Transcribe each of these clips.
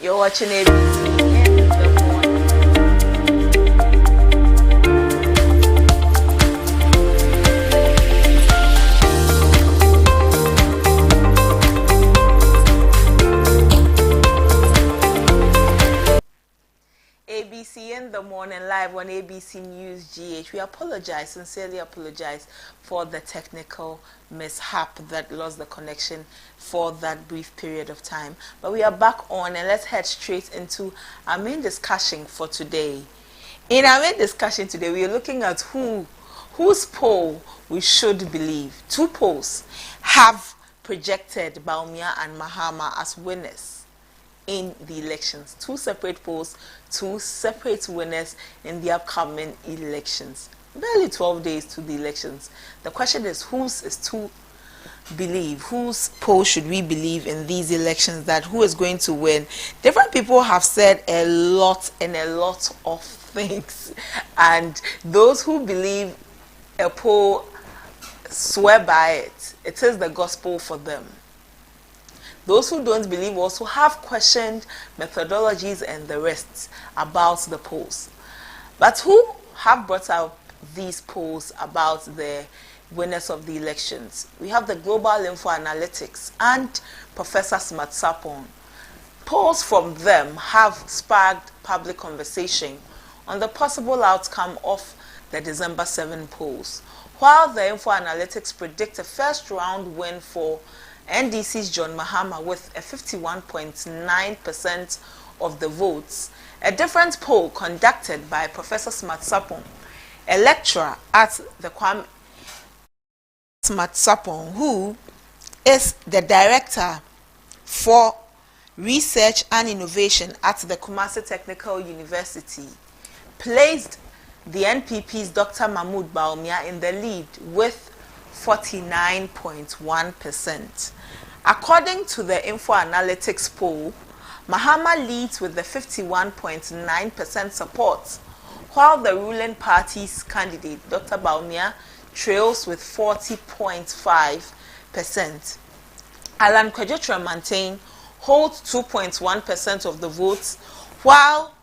You're watching ABC in the morning. ABC in the morning, live on ABC News GH. We apologize, sincerely apologize for the technical mishap that lost the connection for that brief period of time. But we are back on, and let's head straight into our main discussion for today. In our main discussion today, we are looking at whose poll we should believe. Two polls have projected Bawumia and Mahama as winners in the elections. Two separate polls, two separate winners in the upcoming elections. Barely 12 days to the elections. The question is, whose is to believe? Whose poll should we believe in these elections? That who is going to win? Different people have said a lot of things, and those who believe a poll swear by it. It is the gospel for them. Those who don't believe also have questioned methodologies and the rest about the polls. But who have brought out these polls about the winners of the elections? We have the Global Info Analytics and Professor Smart Sapon. Polls from them have sparked public conversation on the possible outcome of the December 7 polls. While the Info Analytics predict a first round win for NDC's John Mahama with a 51.9% of the votes, a different poll conducted by Professor Smart Sapon, a lecturer at the Kwame Smart Sapon, who is the director for research and innovation at the Kumasi Technical University, placed the NPP's Dr. Mahmoud Bawumia in the lead with 49.1%. According to the Info Analytics poll, Mahama leads with the 51.9% support, while the ruling party's candidate, Dr. Bawumia, trails with 40.5%. Alan Kwadwo Kyerematen holds 2.1% of the votes, while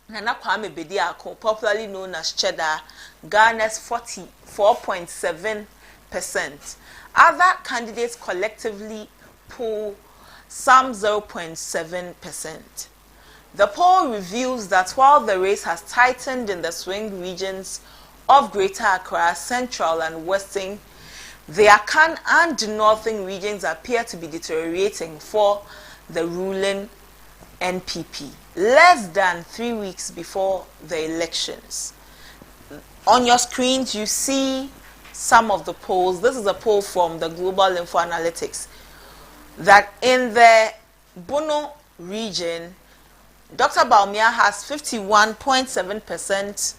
Nana Kwame Bediako, popularly known as Cheddar, garners 44.7%. Other candidates collectively poll some 0.7%. The poll reveals that while the race has tightened in the swing regions of Greater Accra, Central and Western, the Akan and Northern regions appear to be deteriorating for the ruling NPP, less than 3 weeks before the elections. On your screens, you see some of the polls. This is a poll from the Global Info Analytics that in the Bono region, Dr. Bawumia has 51.7%,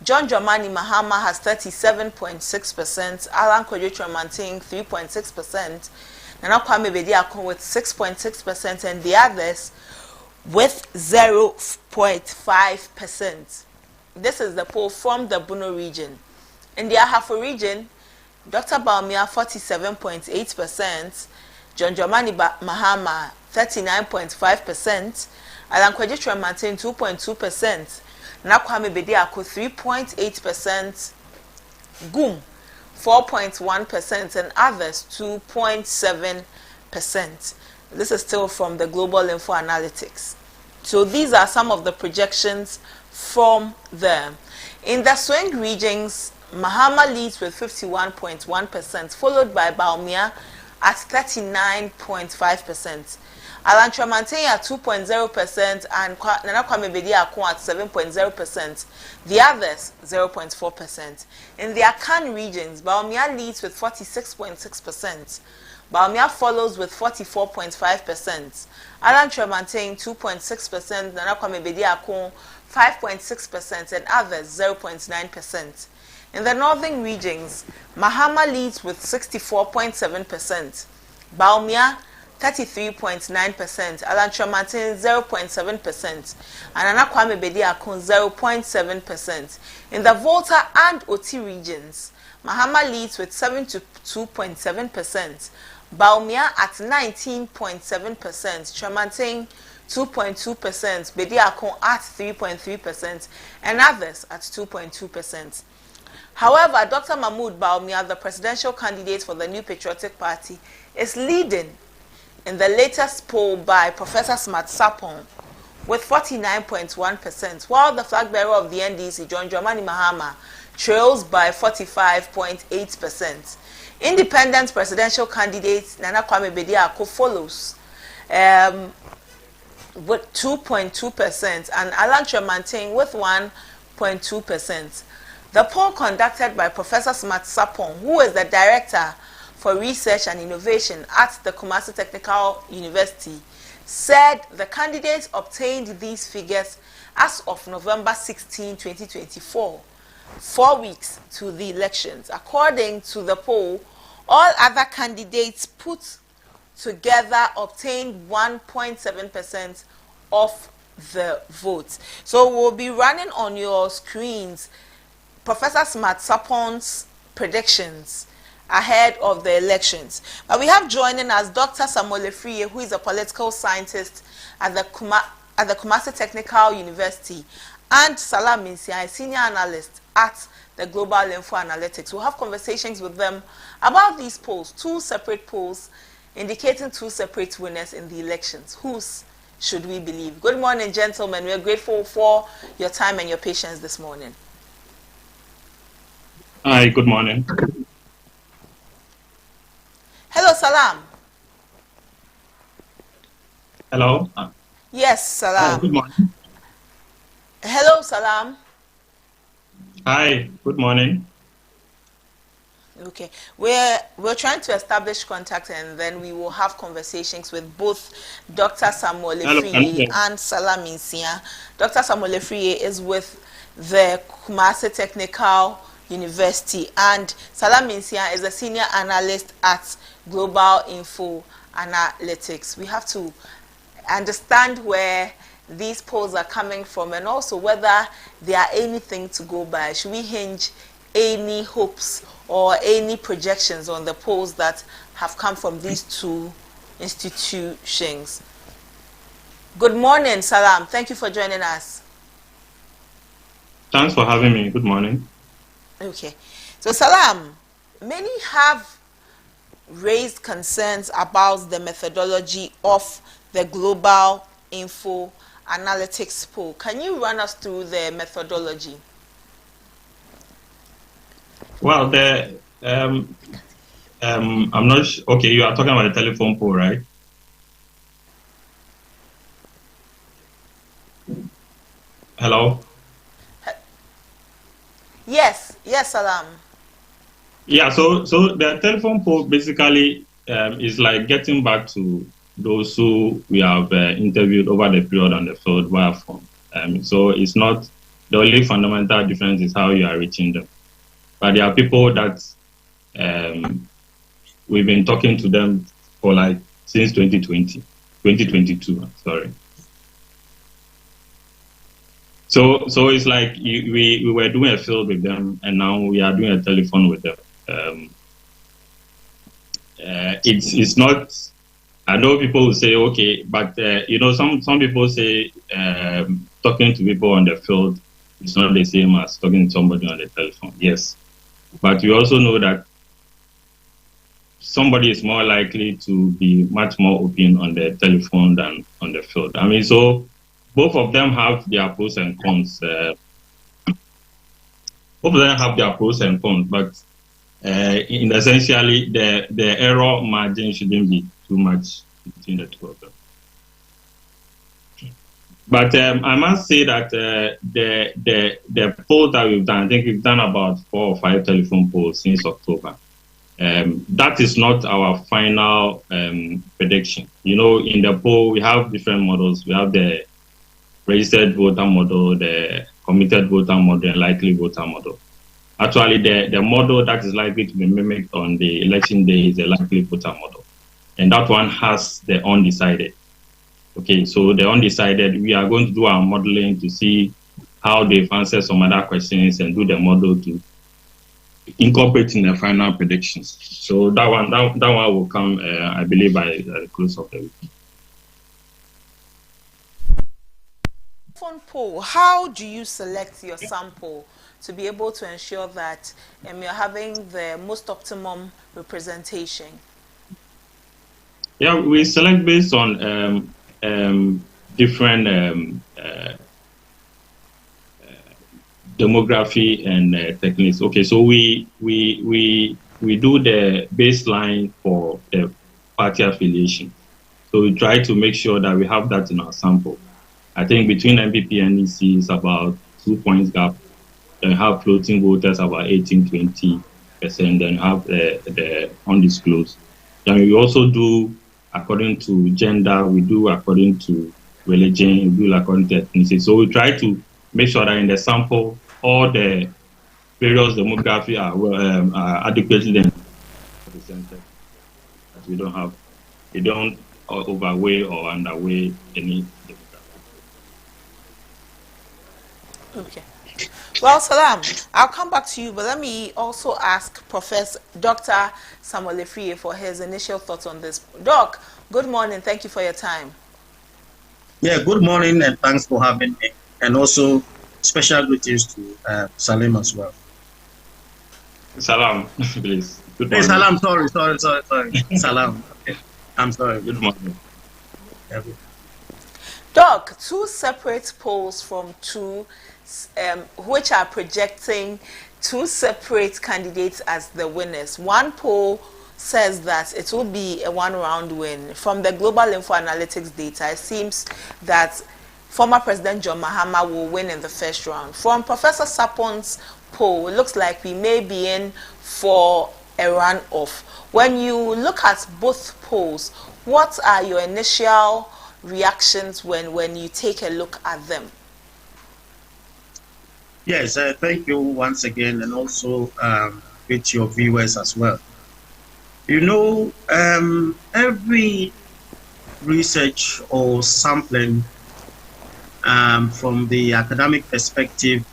John Dramani Mahama has 37.6%, Alan Kwadwo Kyerematen 3.6%, Nana Kwame Bediako with 6.6%, and the others with 0.5%. This is the poll from the Bono region. In the Ahafo region, Dr. Bawumia 47.8%, John Dramani Mahama 39.5%, Alan Kwadwo Kyerematen 2.2%, Nana Kwame Bediako 3.8%, GUM 4.1%, and others 2.7%. This is still from the Global Info Analytics. So these are some of the projections from them. In the swing regions, Mahama leads with 51.1%, followed by Bawumia at 39.5%. Alan Kyerematen at 2.0% and Nana Kwame Bediako at 7.0%. The others 0.4%. In the Akan regions, Bawumia leads with 46.6%. Bawumia follows with 44.5%. Alan Kyerematen 2.6%. Nana Kwame Bediako 5.6%, and others 0.9%. In the northern regions, Mahama leads with 64.7%. Bawumia 33.9%, Alan Kyerematen 0.7%, and Nana Kwame Bediako 0.7%. In the Volta and Oti regions, Mahama leads with 72.7%, Bawumia at 19.7%, Kyerematen 2.2%, Bediako at 3.3%, and others at 2.2%. However, Dr. Mahmoud Bawumia, the presidential candidate for the New Patriotic Party, is leading in the latest poll by Professor Smart Sapon with 49.1%, while the flag bearer of the NDC, John Dramani Mahama, trails by 45.8%. Independent presidential candidate Nana Kwame Bediako follows with 2.2% and Alan Tremantin with 1.2%. The poll conducted by Professor Smart Sapon, who is the Director for Research and Innovation at the Kumasi Technical University, said the candidates obtained these figures as of November 16, 2024, 4 weeks to the elections. According to the poll, all other candidates put together obtained 1.7% of the votes. So we'll be running on your screens Professor Smart Sapon's predictions ahead of the elections. But we have joining us Dr. Samuel Efriye, who is a political scientist at the Kumasi Technical University, and Salam Minsia, a senior analyst at the Global Info Analytics. We'll have conversations with them about these polls, 2 separate polls indicating 2 separate winners in the elections. Whose should we believe? Good morning, gentlemen. We are grateful for your time and your patience this morning. Hi, good morning. Hello, Salam. Hello. Yes, Salam. Good morning. Hello, Salam. Hi, good morning. Okay, we're trying to establish contact, and then we will have conversations with both Dr. Samuel Efriye and Salam Minsia. Dr. Samuel Efriye is with the Kumasi Technical University, and Salam Minsia is a senior analyst at Global Info Analytics. We have to understand where these polls are coming from and also whether there are anything to go by. Should we hinge any hopes or any projections on the polls that have come from these 2 institutions? Good morning, Salam. Thank you for joining us. Thanks for having me. Good morning. Okay. So, Salam, many have raised concerns about the methodology of the Global Info Analytics poll. Can you run us through the methodology? Well, I'm not sure. Okay, you are talking about the telephone poll, right? Hello? Yes, Salam. Yeah, so the telephone poll basically is like getting back to those who we have interviewed over the period on the field via phone. So it's not, the only fundamental difference is how you are reaching them. But there are people that we've been talking to them for like since 2022, sorry. So it's like we were doing a field with them, and now we are doing a telephone with them. It's not. I know people will say okay, but some people say talking to people on the field is not the same as talking to somebody on the telephone. Yes, but we also know that somebody is more likely to be much more open on the telephone than on the field. I mean, so both of them have their pros and cons. Both of them have their pros and cons, but in essentially the error margin shouldn't be too much between the 2 of them. But I must say that the poll that we've done, I think we've done about 4 or 5 telephone polls since October. That is not our final prediction. In the poll, we have different models. We have the registered voter model, the committed voter model, and likely voter model. Actually, the model that is likely to be mimicked on the election day is the likely voter model. And that one has the undecided. Okay, so the undecided, we are going to do our modeling to see how they've answered some other questions and do the model to incorporate in the final predictions. So that one will come, I believe, by the close of the week. telephone poll, how do you select your sample to be able to ensure that you're having the most optimum representation? Yeah, we select based on different demography and techniques. Okay, so we do the baseline for the party affiliation. So we try to make sure that we have that in our sample. I think between MPP and NEC is about 2 points gap. Then have floating voters about 18-20%. Then have the undisclosed. Then we also do according to gender. We do according to religion. We do according to ethnicity. So we try to make sure that in the sample all the various demography are adequately represented. That we don't overweigh or underweigh any demography. Okay. Well, Salam, I'll come back to you, but let me also ask Dr. Samuel Afriyie for his initial thoughts on this. Doc, good morning. Thank you for your time. Yeah, good morning, and thanks for having me. And also, special greetings to Salim as well. Salam, please. Good morning. Hey, Salam, sorry. Salam. Okay. I'm sorry. Good morning. Doc, two separate polls from two, which are projecting two separate candidates as the winners. One poll says that it will be a one-round win. From the Global Info Analytics data, it seems that former President John Mahama will win in the first round. From Professor Sapon's poll, it looks like we may be in for a runoff. When you look at both polls, what are your initial reactions when you take a look at them? Yes, thank you once again, and also with your viewers as well. You know, every research or sampling from the academic perspective,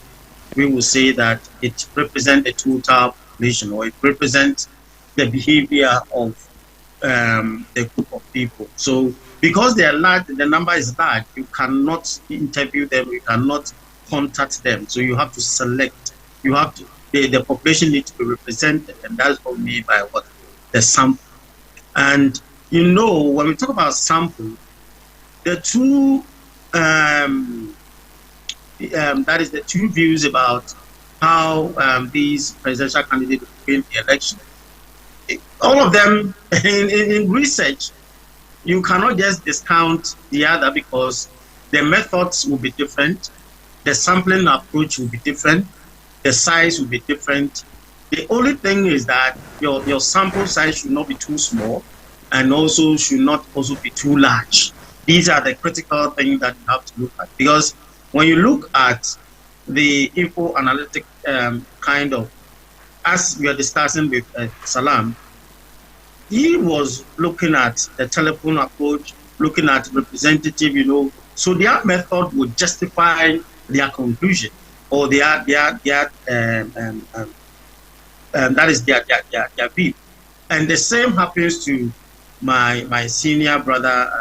we will say that it represents the total population, or it represents the behavior of the group of people. So because they are large, the number is large, you cannot interview them, you cannot contact them. So you have to select, you have to, the population needs to be represented, and that's what we mean by what the sample. And you know, when we talk about sample, the two that is the two views about how these presidential candidates win the election. All of them in research, you cannot just discount the other because the methods will be different, the sampling approach will be different, the size will be different. The only thing is that your sample size should not be too small, and also should not also be too large. These are the critical things that you have to look at, because when you look at the info analytic kind of, as we are discussing with Salam, he was looking at the telephone approach, looking at representative, you know, so their method would justify their conclusion, or that is their view. And the same happens to my senior brother,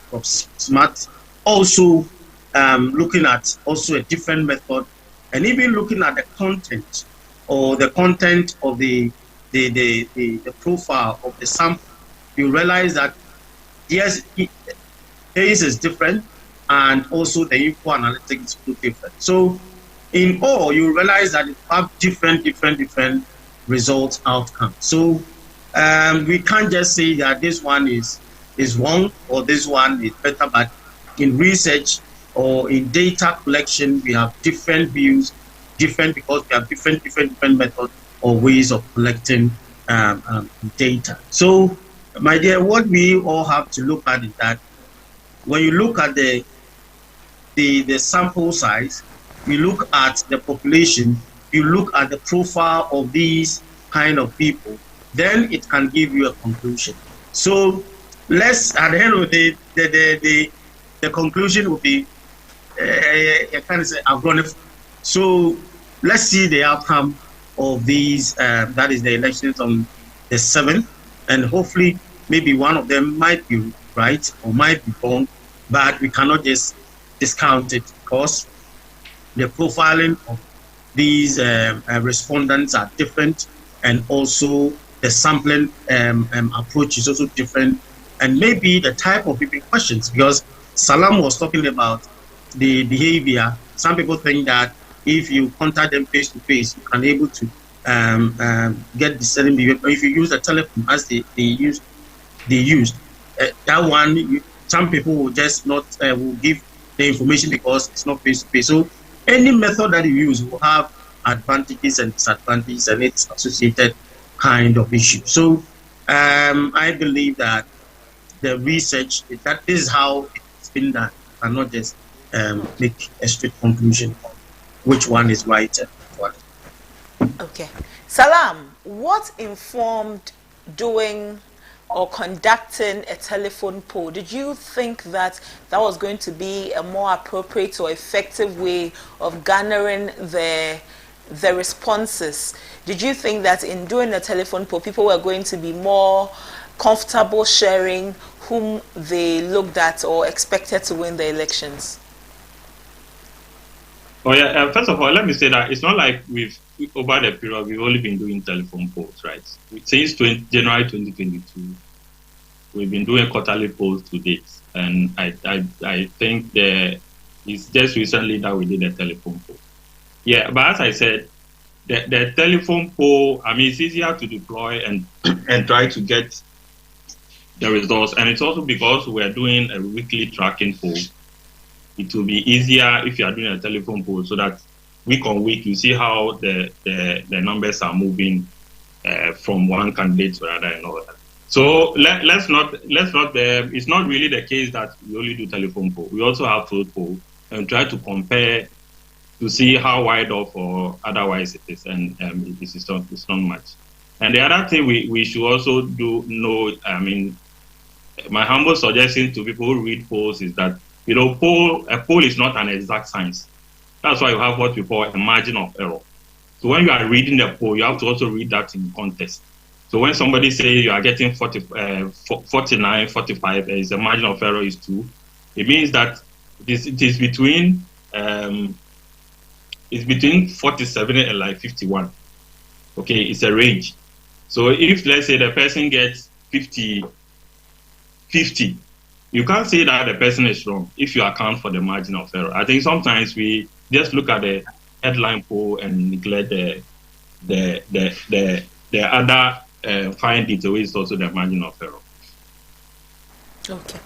Prof. Smart, also looking at also a different method, and even looking at the content, or the content of the profile of the sample. You realize that yes, his is different, and also the info analytics is different. So in all, you realize that you have different results outcomes. So we can't just say that this one is wrong or this one is better, but in research or in data collection, we have different views, different because we have different methods or ways of collecting data. So, my dear, what we all have to look at is that when you look at the sample size, you look at the population, you look at the profile of these kind of people, then it can give you a conclusion. So let's, at the end of the day, the conclusion will be, I can't say aggressive. So let's see the outcome of these, that is the elections on the 7th, and hopefully maybe one of them might be right or might be wrong, but we cannot just discount it because the profiling of these respondents are different, and also the sampling approach is also different, and maybe the type of people questions, because Salam was talking about the behavior. Some people think that if you contact them face to face, you can able to get the certain behavior. But if you use the telephone as they used, that one, some people will just not will give the information because it's not face to face. So any method that you use will have advantages and disadvantages, and its associated kind of issue. So I believe that the research, that is how it's been done, and not just make a straight conclusion on which one is right and what. Okay. Salam, what informed doing or conducting a telephone poll? Did you think that that was going to be a more appropriate or effective way of garnering the responses? Did you think that in doing a telephone poll, people were going to be more comfortable sharing whom they looked at or expected to win the elections? Oh yeah. First of all, let me say that it's not like over the period we've only been doing telephone polls, right? Since January 2022, we've been doing quarterly polls to date, and I think it's just recently that we did a telephone poll. Yeah, but as I said, the telephone poll, I mean, it's easier to deploy and try to get the results, and it's also because we're doing a weekly tracking poll. It will be easier if you are doing a telephone poll, so that week on week you see how the numbers are moving from one candidate to another and all that. So let's not. It's not really the case that we only do telephone poll. We also have throat poll and try to compare to see how wide off or otherwise it is, and it's not much. And the other thing we should also know. I mean, my humble suggestion to people who read polls is that a poll is not an exact science. That's why you have what we call a margin of error. So when you are reading the poll, you have to also read that in context. So when somebody says you are getting 49, 45, is the margin of error is 2, it means that it is between 47 and like 51. Okay, it's a range. So if, let's say, the person gets 50, you can't say that the person is wrong if you account for the margin of error. I think sometimes we just look at the headline poll and neglect the other fine detail, which is also the margin of error. Okay.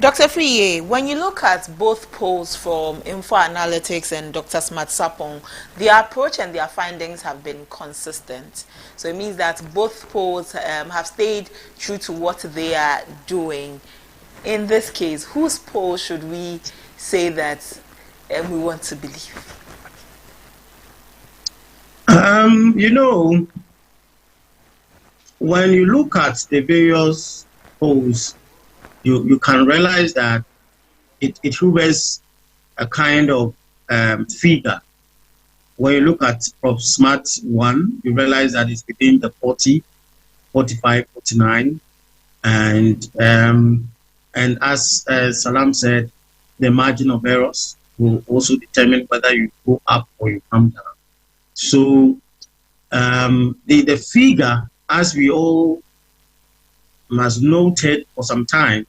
Dr. Friye, when you look at both polls from Info Analytics and Dr. Smart Sapong, their approach and their findings have been consistent. So it means that both polls have stayed true to what they are doing. In this case, whose poll should we say that we want to believe? When you look at the various polls, you can realize that it shows a kind of figure. When you look at Prof. Smart 1, you realize that it's between the 40, 45, 49, and as Salam said, the margin of errors will also determine whether you go up or you come down. So the figure, as we all must noted for some time,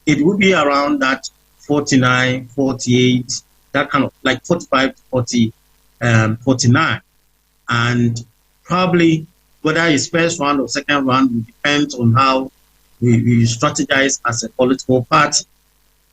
it would be around that 49, 48, that kind of like 45 to 40, 49. And probably whether it's first round or second round will depend on how we strategize as a political party.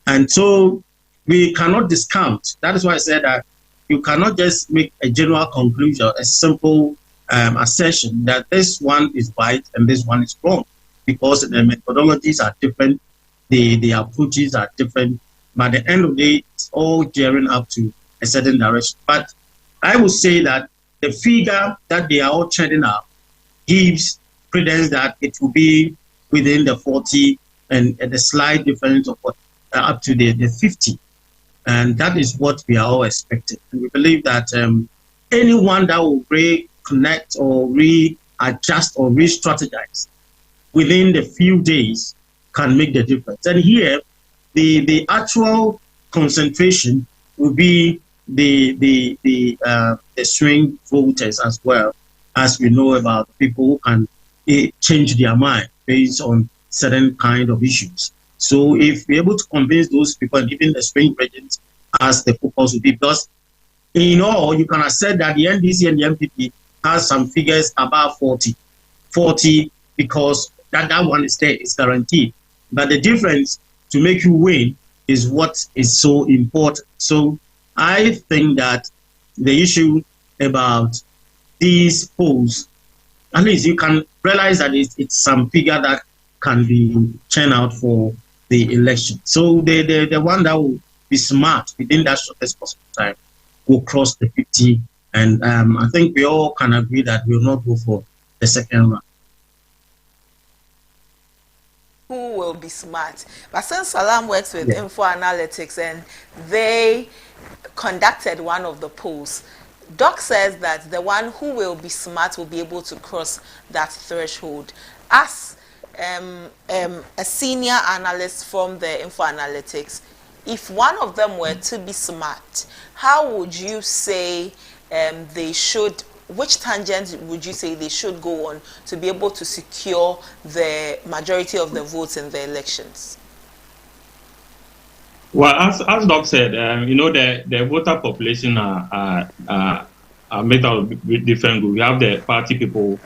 And so we cannot discount. That is why I said that you cannot just make a general conclusion, a simple assertion that this one is right and this one is wrong, because the methodologies are different, the approaches are different. But at the end of the day, it's all gearing up to a certain direction. But I would say that the figure that they are all trending up gives credence that it will be within the 40 and the slight difference of up to the 50. And that is what we are all expecting. And we believe that anyone that will reconnect or readjust or re-strategize within the few days can make the difference. And here, the actual concentration will be the swing voters, as well as we know about people who can change their mind based on certain kind of issues. So if we're able to convince those people, and even the swing regions, as the focus will be, because in all, you can accept that the NDC and the MPP has some figures above 40, because that one is there, is guaranteed. But the difference to make you win is what is so important. So I think that the issue about these polls, at least you can realize that it's some figure that can be churned out for the election. So the one that will be smart within that shortest possible time will cross the 50. And I think we all can agree that we will not go for the second round. Who will be smart? But since Salam works with Info Analytics and they conducted one of the polls, Doc says that the one who will be smart will be able to cross that threshold. As a senior analyst from the Info Analytics, if one of them were to be smart, how would you say they should, which tangent would you say they should go on to be able to secure the majority of the votes in the elections? Well, as Doc said, the voter population are made out of different groups. We have the party people,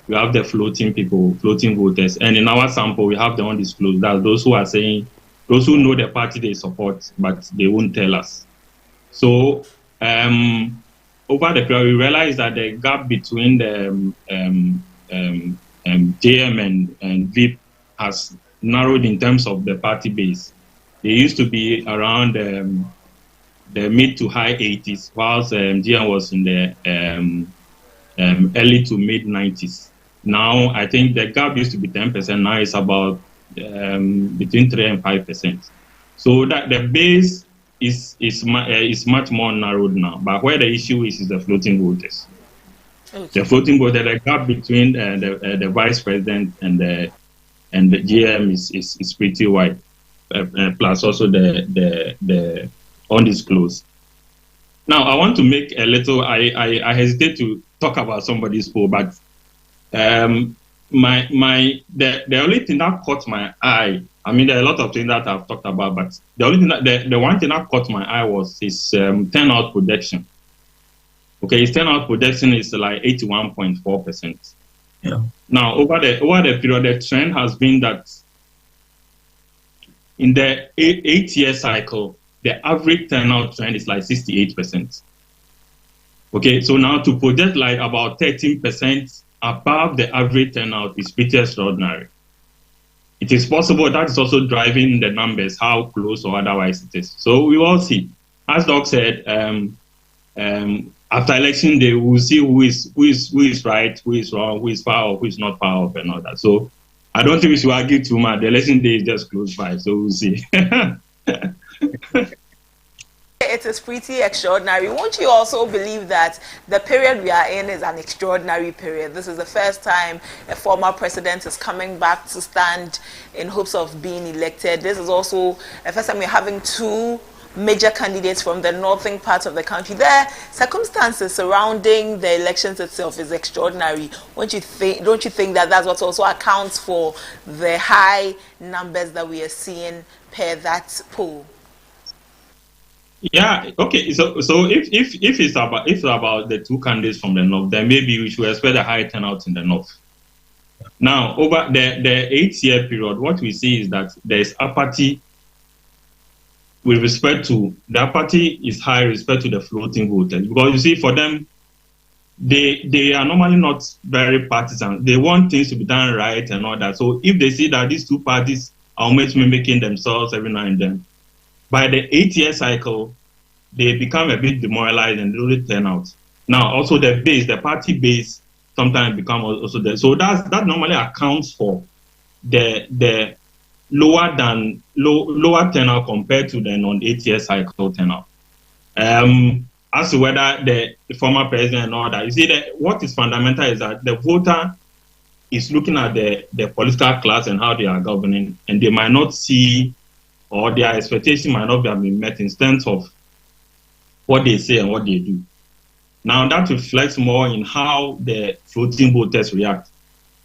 we have the floating people, floating voters, and in our sample, we have the undisclosed. That's those who are saying, those who know the party they support, but they won't tell us. So over the period, we realized that the gap between the JM and VIP has narrowed in terms of the party base. They used to be around the mid to high 80s, whilst GM was in the early to mid 90s. Now, I think the gap used to be 10%. Now it's about between 3 and 5%. So that the base is much more narrowed now. But where the issue is the floating voters. Okay. The floating voter, the gap between the vice president and the GM is pretty wide. Plus also the undisclosed. Now I want to make a little. I hesitate to talk about somebody's poll, but the only thing that caught my eye. I mean, there are a lot of things that I've talked about, but the only thing the one thing that caught my eye was his turnout projection. Okay, his turnout projection is like 81.4%. Yeah. Now over the period, the trend has been that in the 8-year cycle, the average turnout trend is like 68%. Okay, so now to project like about 13% above the average turnout is pretty extraordinary. It is possible that is also driving the numbers, how close or otherwise it is. So we will see. As Doc said, after election day, we will see who is right, who is wrong, who is far off, who is not far off, and all that. So I don't think we should argue too much. The election day is just close by, so we'll see. It is pretty extraordinary. Won't you also believe that the period we are in is an extraordinary period? This is the first time a former president is coming back to stand in hopes of being elected. This is also the first time we're having two major candidates from the northern part of the country. The circumstances surrounding the elections itself is extraordinary. Don't you think that that's what also accounts for the high numbers that we are seeing per that poll? Yeah. Okay. So if it's about the two candidates from the north, then maybe we should expect a high turnout in the north. Now, over the 8-year period, what we see is that there is apathy. With respect to the apathy is high with respect to the floating voters, because you see, for them, they are normally not very partisan. They want things to be done right and all that. So if they see that these two parties are almost mimicking themselves every now and then, by the 8-year cycle, they become a bit demoralized and really turn out. Now, also the base, the party base, sometimes become also there. So that normally accounts for the lower turnout compared to the non-8-year cycle turnout. As to whether the former president and all that, you see that what is fundamental is that the voter is looking at the political class and how they are governing, and they might not see or their expectation might not have been met in terms of what they say and what they do. Now that reflects more in how the floating voters react.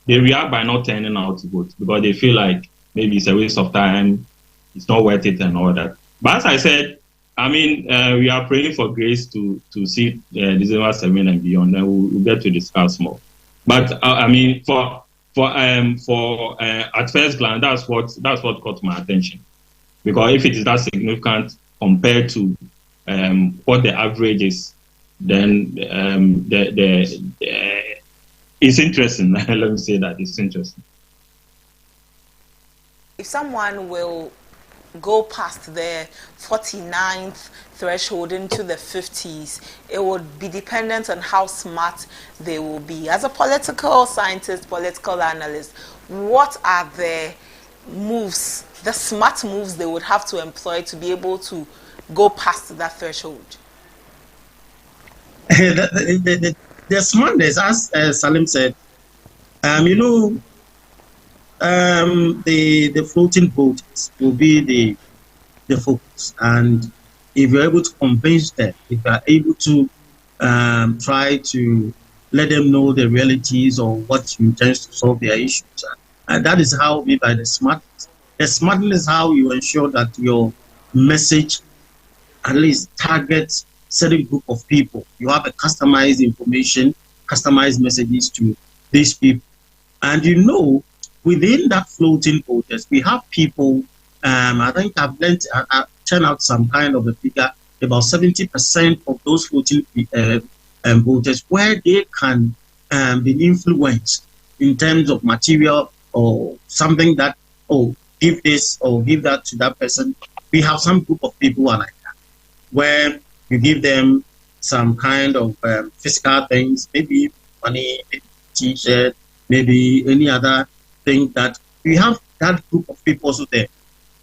They react by not turning out to vote because they feel like maybe it's a waste of time, it's not worth it and all that. But as I said, I mean, we are praying for grace to see December 7 and beyond, and we'll get to discuss more. But I mean, for at first glance, that's what caught my attention, because if it is that significant compared to what the average is, then it's interesting. Let me say that it's interesting. If someone will go past the 49th threshold into the 50s, it would be dependent on how smart they will be. As a political scientist, political analyst, what are the moves, the smart moves they would have to employ to be able to go past that threshold? The smartness, as Salim said, the floating voters will be the focus, and if you're able to convince them, if you're able to try to let them know the realities of what you intend to solve their issues, and that is how we by the smartness. The smartness is how you ensure that your message at least targets certain group of people. You have a customized information, customized messages to these people. And within that floating voters, we have people, I think I've turned out some kind of a figure, about 70% of those floating voters, where they can be influenced in terms of material or something that, give this or give that to that person. We have some group of people who are like that, where you give them some kind of physical things, maybe money, maybe t-shirt, maybe any other thing, that we have that group of people also there.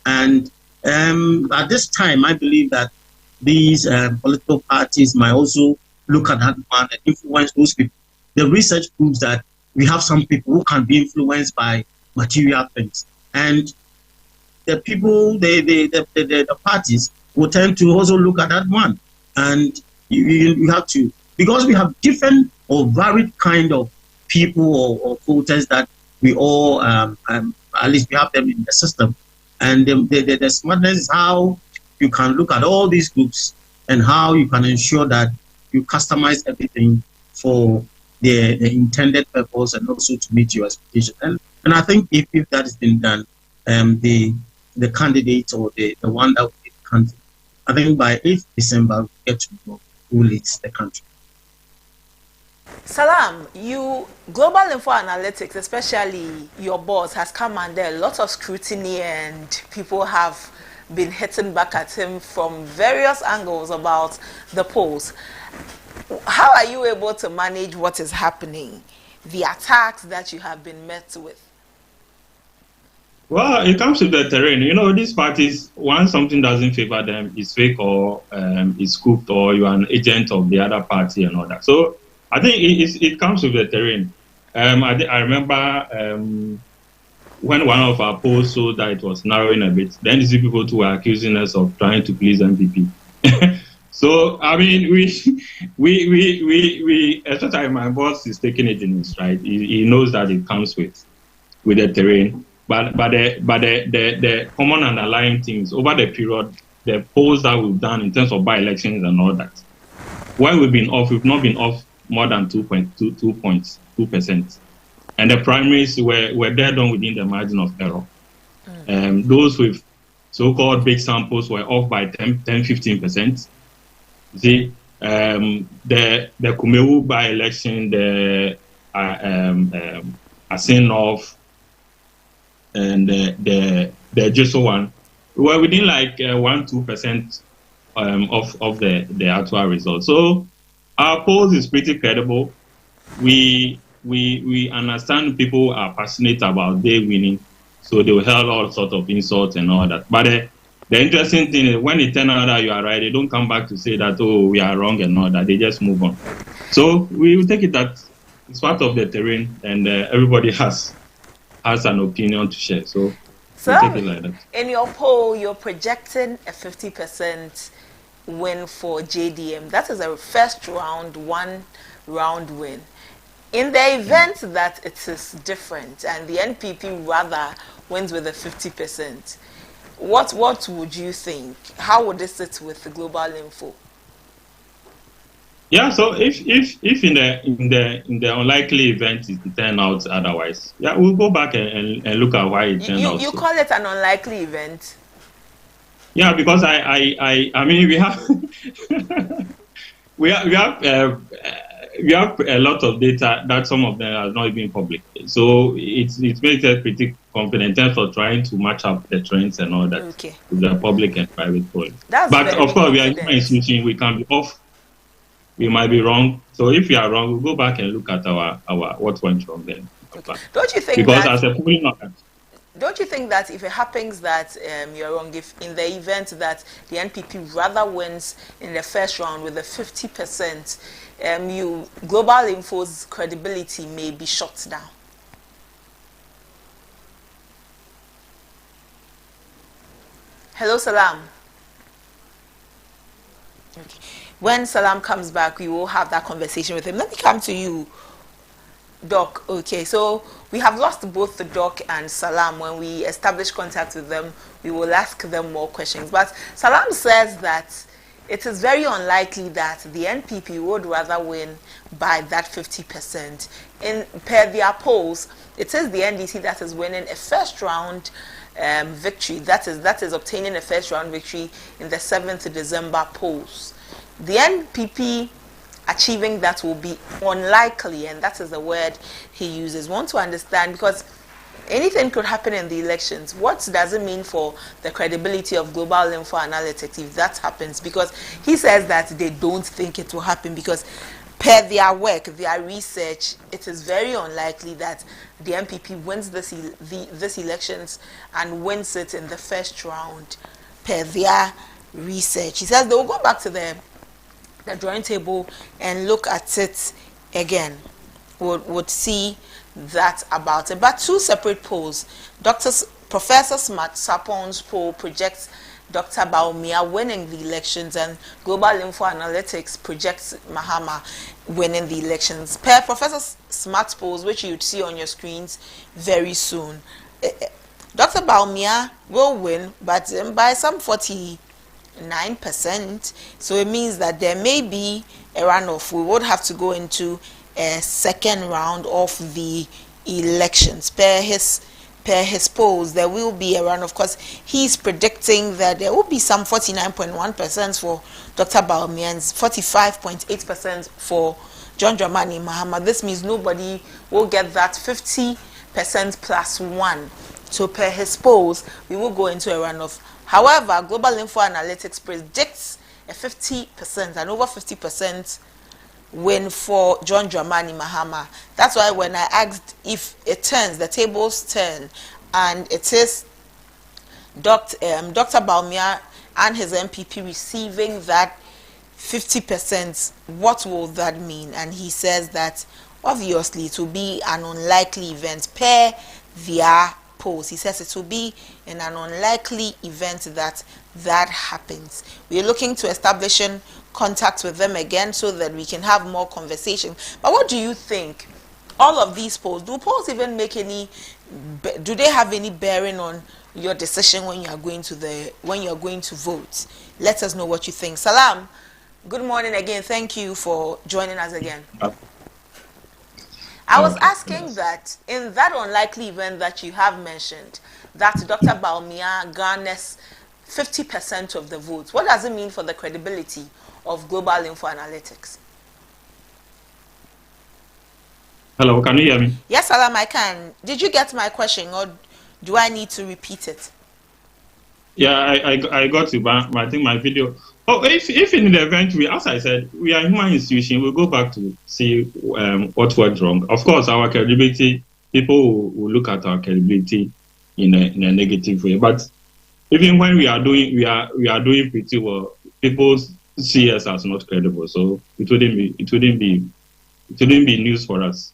And at this time, I believe that these political parties might also look at that one and influence those people. The research proves that we have some people who can be influenced by material things. And the people, the parties will tend to also look at that one. And you have to, because we have different or varied kind of people or voters that we all, at least we have them in the system. And the smartness is how you can look at all these groups and how you can ensure that you customize everything for the intended purpose and also to meet your expectation. And I think if that has been done, the candidate or the one that will lead the country, I think by 8th December, we get to know who leads the country. Salam, Global Info Analytics, especially your boss, has come under a lot of scrutiny, and people have been hitting back at him from various angles about the polls. How are you able to manage what is happening, the attacks that you have been met with? Well, it comes to the terrain. These parties, once something doesn't favor them, it's fake or it's scooped, or you're an agent of the other party and all that. So I think it comes with the terrain. I remember when one of our polls showed that it was narrowing a bit, the NDC people too were accusing us of trying to please MPP. So I mean, we especially my boss is taking it in his stride. He knows that it comes with the terrain. But the common underlying things over the period, the polls that we've done in terms of by-elections and all that, when we've not been off more than 2.2%. And the primaries were dead on within the margin of error. Those with so-called big samples were off by 10-15%. See, the Kumewu by-election, the Asinov, and the Jeso one, were within like 1-2% of the actual result. So our polls is pretty credible. We understand people are passionate about their winning, so they will hurl all sorts of insults and all that. But the interesting thing is when it turns out that you are right, they don't come back to say that, oh, we are wrong and all that. They just move on. So we will take it that it's part of the terrain, and everybody has an opinion to share. So So, we take it like that. in your poll, you're projecting a 50% win for JDM. That is a first round, 1-round win. In the event that it is different and the NPP rather wins with a 50%, what would you think? How would this sit with the Global Info? Yeah, so if in the unlikely event it turn out otherwise, yeah, we'll go back and look at why it turned out. You so. call it an unlikely event? Yeah, because I mean we have we have a lot of data that some of them are not even public, so it makes us pretty confident in terms of trying to match up the trends and all that with the public and private polling. But of course, we are human institution. We can be off. We might be wrong. So if we are wrong, we'll go back and look at our what went wrong then. Okay. Don't you think because that, as a polling, don't you think that if it happens that you're wrong, if in the event that the NPP rather wins in the first round with a 50%, Global Info's credibility may be shut down? Hello, Salam. Okay. When Salam comes back, we will have that conversation with him. Let me come to you, Doc. Okay, so we have lost both the Doc and Salam. When we establish contact with them, we will ask them more questions. But Salam says that it is very unlikely that the NPP would rather win by that 50%. Per their polls, it is the NDC that is winning a first round victory. That is obtaining a first round victory in the 7th December polls. The NPP achieving that will be unlikely, and that is the word he uses. Want to understand, because anything could happen in the elections. What does it mean for the credibility of Global Info Analytics if that happens? Because he says that they don't think it will happen because per their work, their research, it is very unlikely that the NPP wins this elections and wins it in the first round per their research. He says they will go back to the drawing table and look at it again. Would see that about it. But two separate polls. Professor Smart Sapon's poll projects Dr. Bawumia winning the elections, and Global Info Analytics projects Mahama winning the elections. Per Professor Smart's polls, which you'd see on your screens very soon, Dr. Bawumia will win, but by some 49%. So it means that there may be a runoff. We would have to go into a second round of the elections. Per his polls, there will be a runoff. Of course, he's predicting that there will be some 49.1% for Dr. Bawumia and 45.8% for John Dramani Mahama. This means nobody will get that 50% plus 1. So per his polls, we will go into a runoff. However, Global Info Analytics predicts a 50%, and over 50% win for John Dramani Mahama. That's why when I asked if it turns, the tables turn, and it is Dr. Bawumia and his MPP receiving that 50%, what will that mean? And he says that obviously it will be an unlikely event per their polls. He says it will be in an unlikely event that happens. We are looking to establishing contact with them again so that we can have more conversation. But what do you think? All of these polls, do polls even make any? Do they have any bearing on your decision when you are going to vote? Let us know what you think. Salam. Good morning again. Thank you for joining us again. I was asking that in that unlikely event that you have mentioned, that Dr. Bawumia garners 50% of the votes, what does it mean for the credibility of Global Info Analytics? Hello, can you hear me? Yes, Salam, I can. Did you get my question, or do I need to repeat it? Yeah, I got you, but I think my video. Oh, if in the event as I said, we are a human institution, we'll go back to see what went wrong. Of course, our credibility, people will look at our credibility in a negative way. But even when we are doing pretty well, people see us as not credible. So it wouldn't be news for us.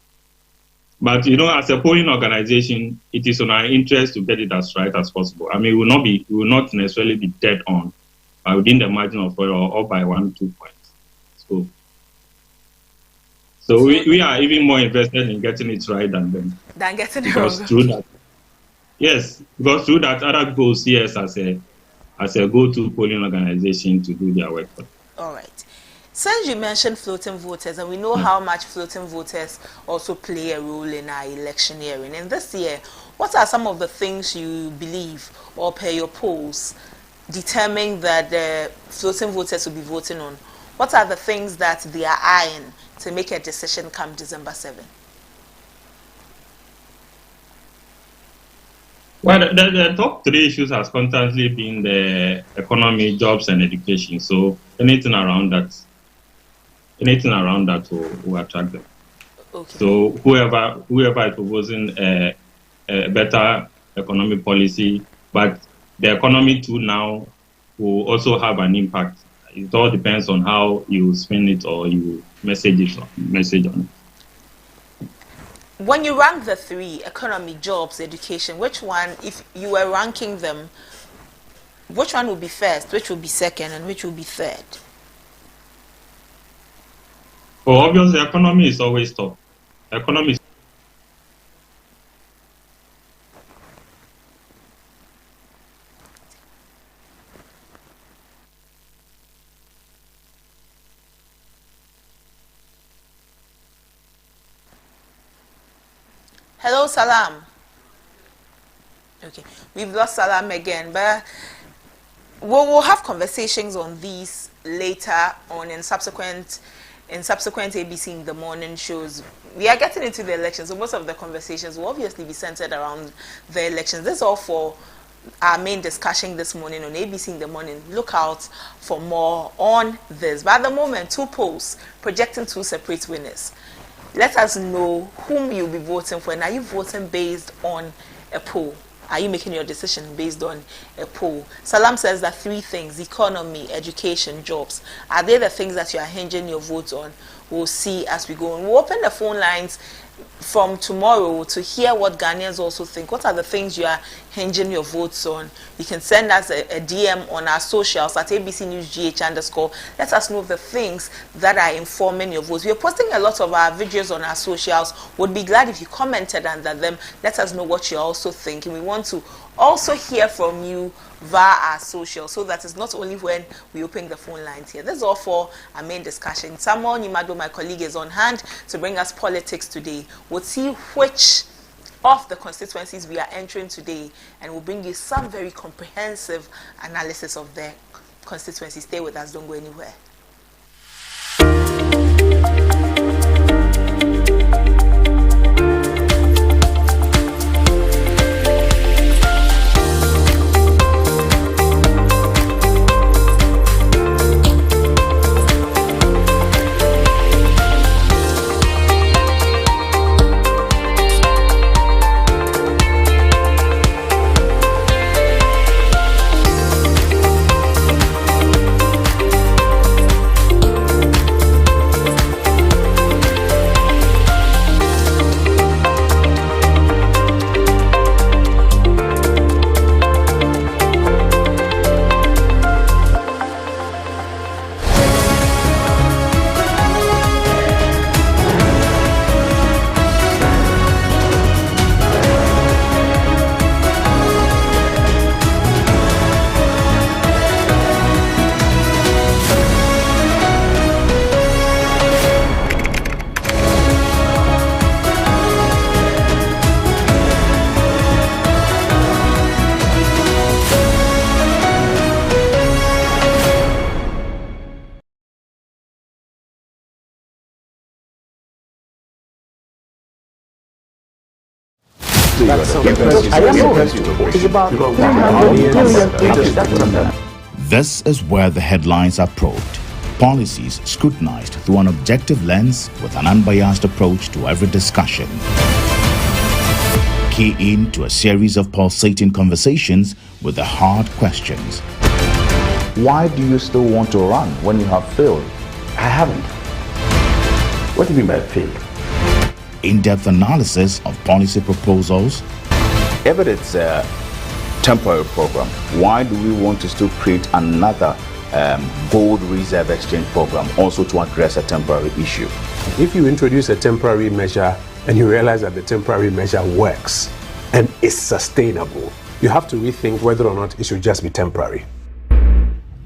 But as a polling organization, it is in our interest to get it as right as possible. I mean, we will not necessarily be dead on, within the margin of error or by 1-2 points. So we are even more invested in getting it right than them. Than getting it wrong. Because through that, other people will see us as a go-to polling organization to do their work. All right. Since you mentioned floating voters, and we know how much floating voters also play a role in our electioneering, and this year, what are some of the things you believe, or per your polls, determine that the floating voters will be voting on? What are the things that they are eyeing to make a decision come December 7? Well, the top three issues has constantly been the economy, jobs, and education. So anything around that will attract them. Okay. So whoever is proposing a better economic policy, but the economy too now will also have an impact. It all depends on how you spin it or you message on it. When you rank the three, economy, jobs, education, which one, if you were ranking them, which one would be first, which would be second, and which would be third? Well, obviously, the economy is always top. Economy. Hello, Salam. Okay, we've lost Salam again, but we'll have conversations on these later on in subsequent ABC in the morning shows. We are getting into the elections, so most of the conversations will obviously be centered around the elections. This is all for our main discussion this morning on ABC in the morning. Look out for more on this. But at the moment, 2 polls projecting 2 separate winners. Let us know whom you'll be voting for, and are you voting based on a poll? Are you making your decision based on a poll? Salam says that 3 things: economy, education, jobs. Are they the things that you are hinging your votes on? We'll see as we go on. We'll open the phone lines from tomorrow to hear what Ghanaians also think. What are the things you are hinging your votes on? You can send us a DM on our socials at ABC News GH_. Let us know the things that are informing your votes. We are posting a lot of our videos on our socials. Would be glad if you commented under them. Let us know what you're also thinking. We want to also hear from you via our social, so that it's not only when we open the phone lines here. This is all for our main discussion. Samuel Nimado, my colleague, is on hand to bring us politics today. We'll see which of the constituencies we are entering today, and we'll bring you some very comprehensive analysis of the constituency. Stay with us, don't go anywhere. This is where the headlines are probed. Policies scrutinized through an objective lens with an unbiased approach to every discussion. Key in to a series of pulsating conversations with the hard questions. Why do you still want to run when you have failed? I haven't. What do you mean by failed? in-depth analysis of policy proposals. If it is a temporary program, why do we want to still create another gold reserve exchange program also to address a temporary issue? If you introduce a temporary measure and you realize that the temporary measure works and is sustainable, you have to rethink whether or not it should just be temporary.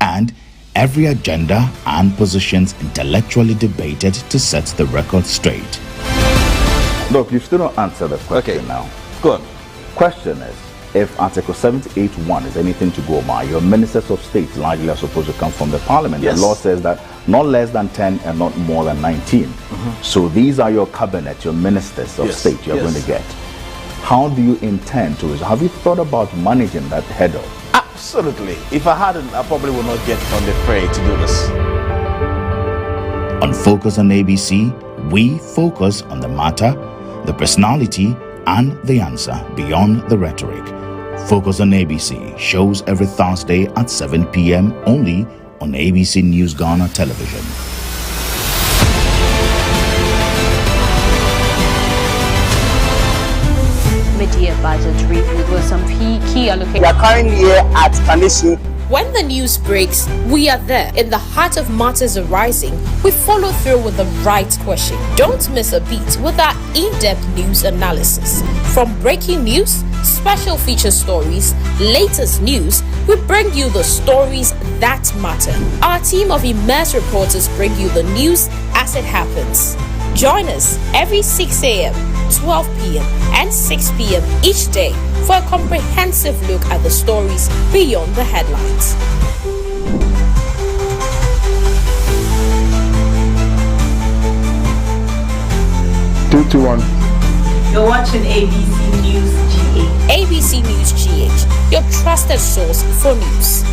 And every agenda and positions intellectually debated to set the record straight. Look, you still don't answer the question now. Good. Question is, if Article 78(1) is anything to go by, your ministers of state largely are supposed to come from the parliament. Yes. The law says that not less than 10 and not more than 19. So these are your cabinet, your ministers of state you're going to get. How do you intend to? Have you thought about managing that hurdle? Absolutely. If I hadn't, I probably would not get on the fray to do this. On Focus on ABC, we focus on the matter, the personality, and the answer beyond the rhetoric. Focus on ABC shows every Thursday at 7 p.m. only on ABC News Ghana television. Mid-year budget review with some key allocations. We are currently here at Kanishi. When the news breaks, we are there. In the heart of matters arising, we follow through with the right question. Don't miss a beat with our in-depth news analysis. From breaking news, special feature stories, latest news, we bring you the stories that matter. Our team of immersed reporters bring you the news as it happens. Join us every 6 a.m., 12 p.m. and 6 p.m. each day for a comprehensive look at the stories beyond the headlines. You're watching ABC News GH. ABC News GH, your trusted source for news.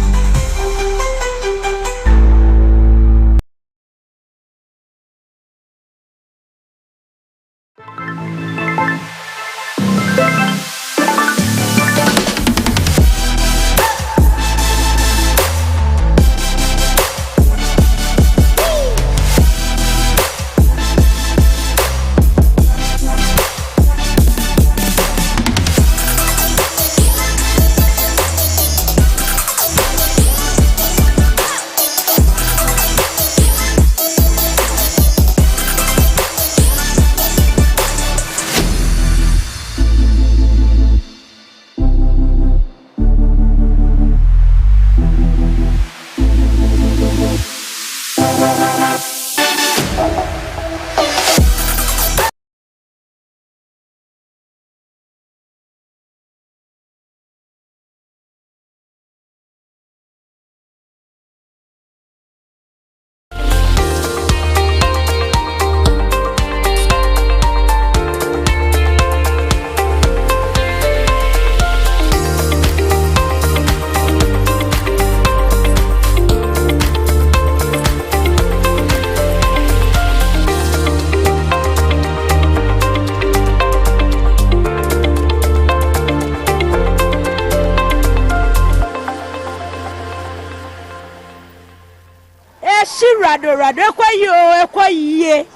Rado ekwaye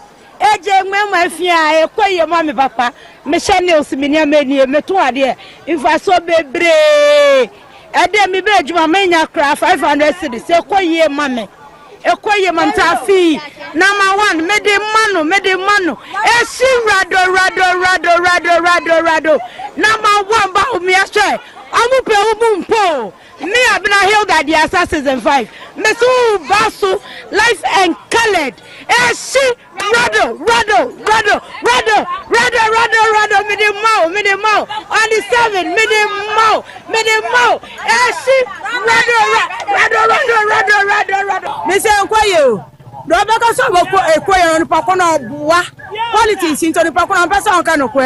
eje ngmema fia ekwaye mama papa me channel siminia meni me to ade infaso bebre ade mi be adwuma menya kra 500 cedis ekwaye mama ekoye mantafi number 1 mede mano esi rado number 1 ba umi ahwe amupe umumpo me abina Hilda the assassin season 5 mesu basu life and colored esi rado mede mau on the 7 mede mau esi rado me say enkoye o do beka so boko ekoye no pako na boa politics into the pako na pesa on kan ko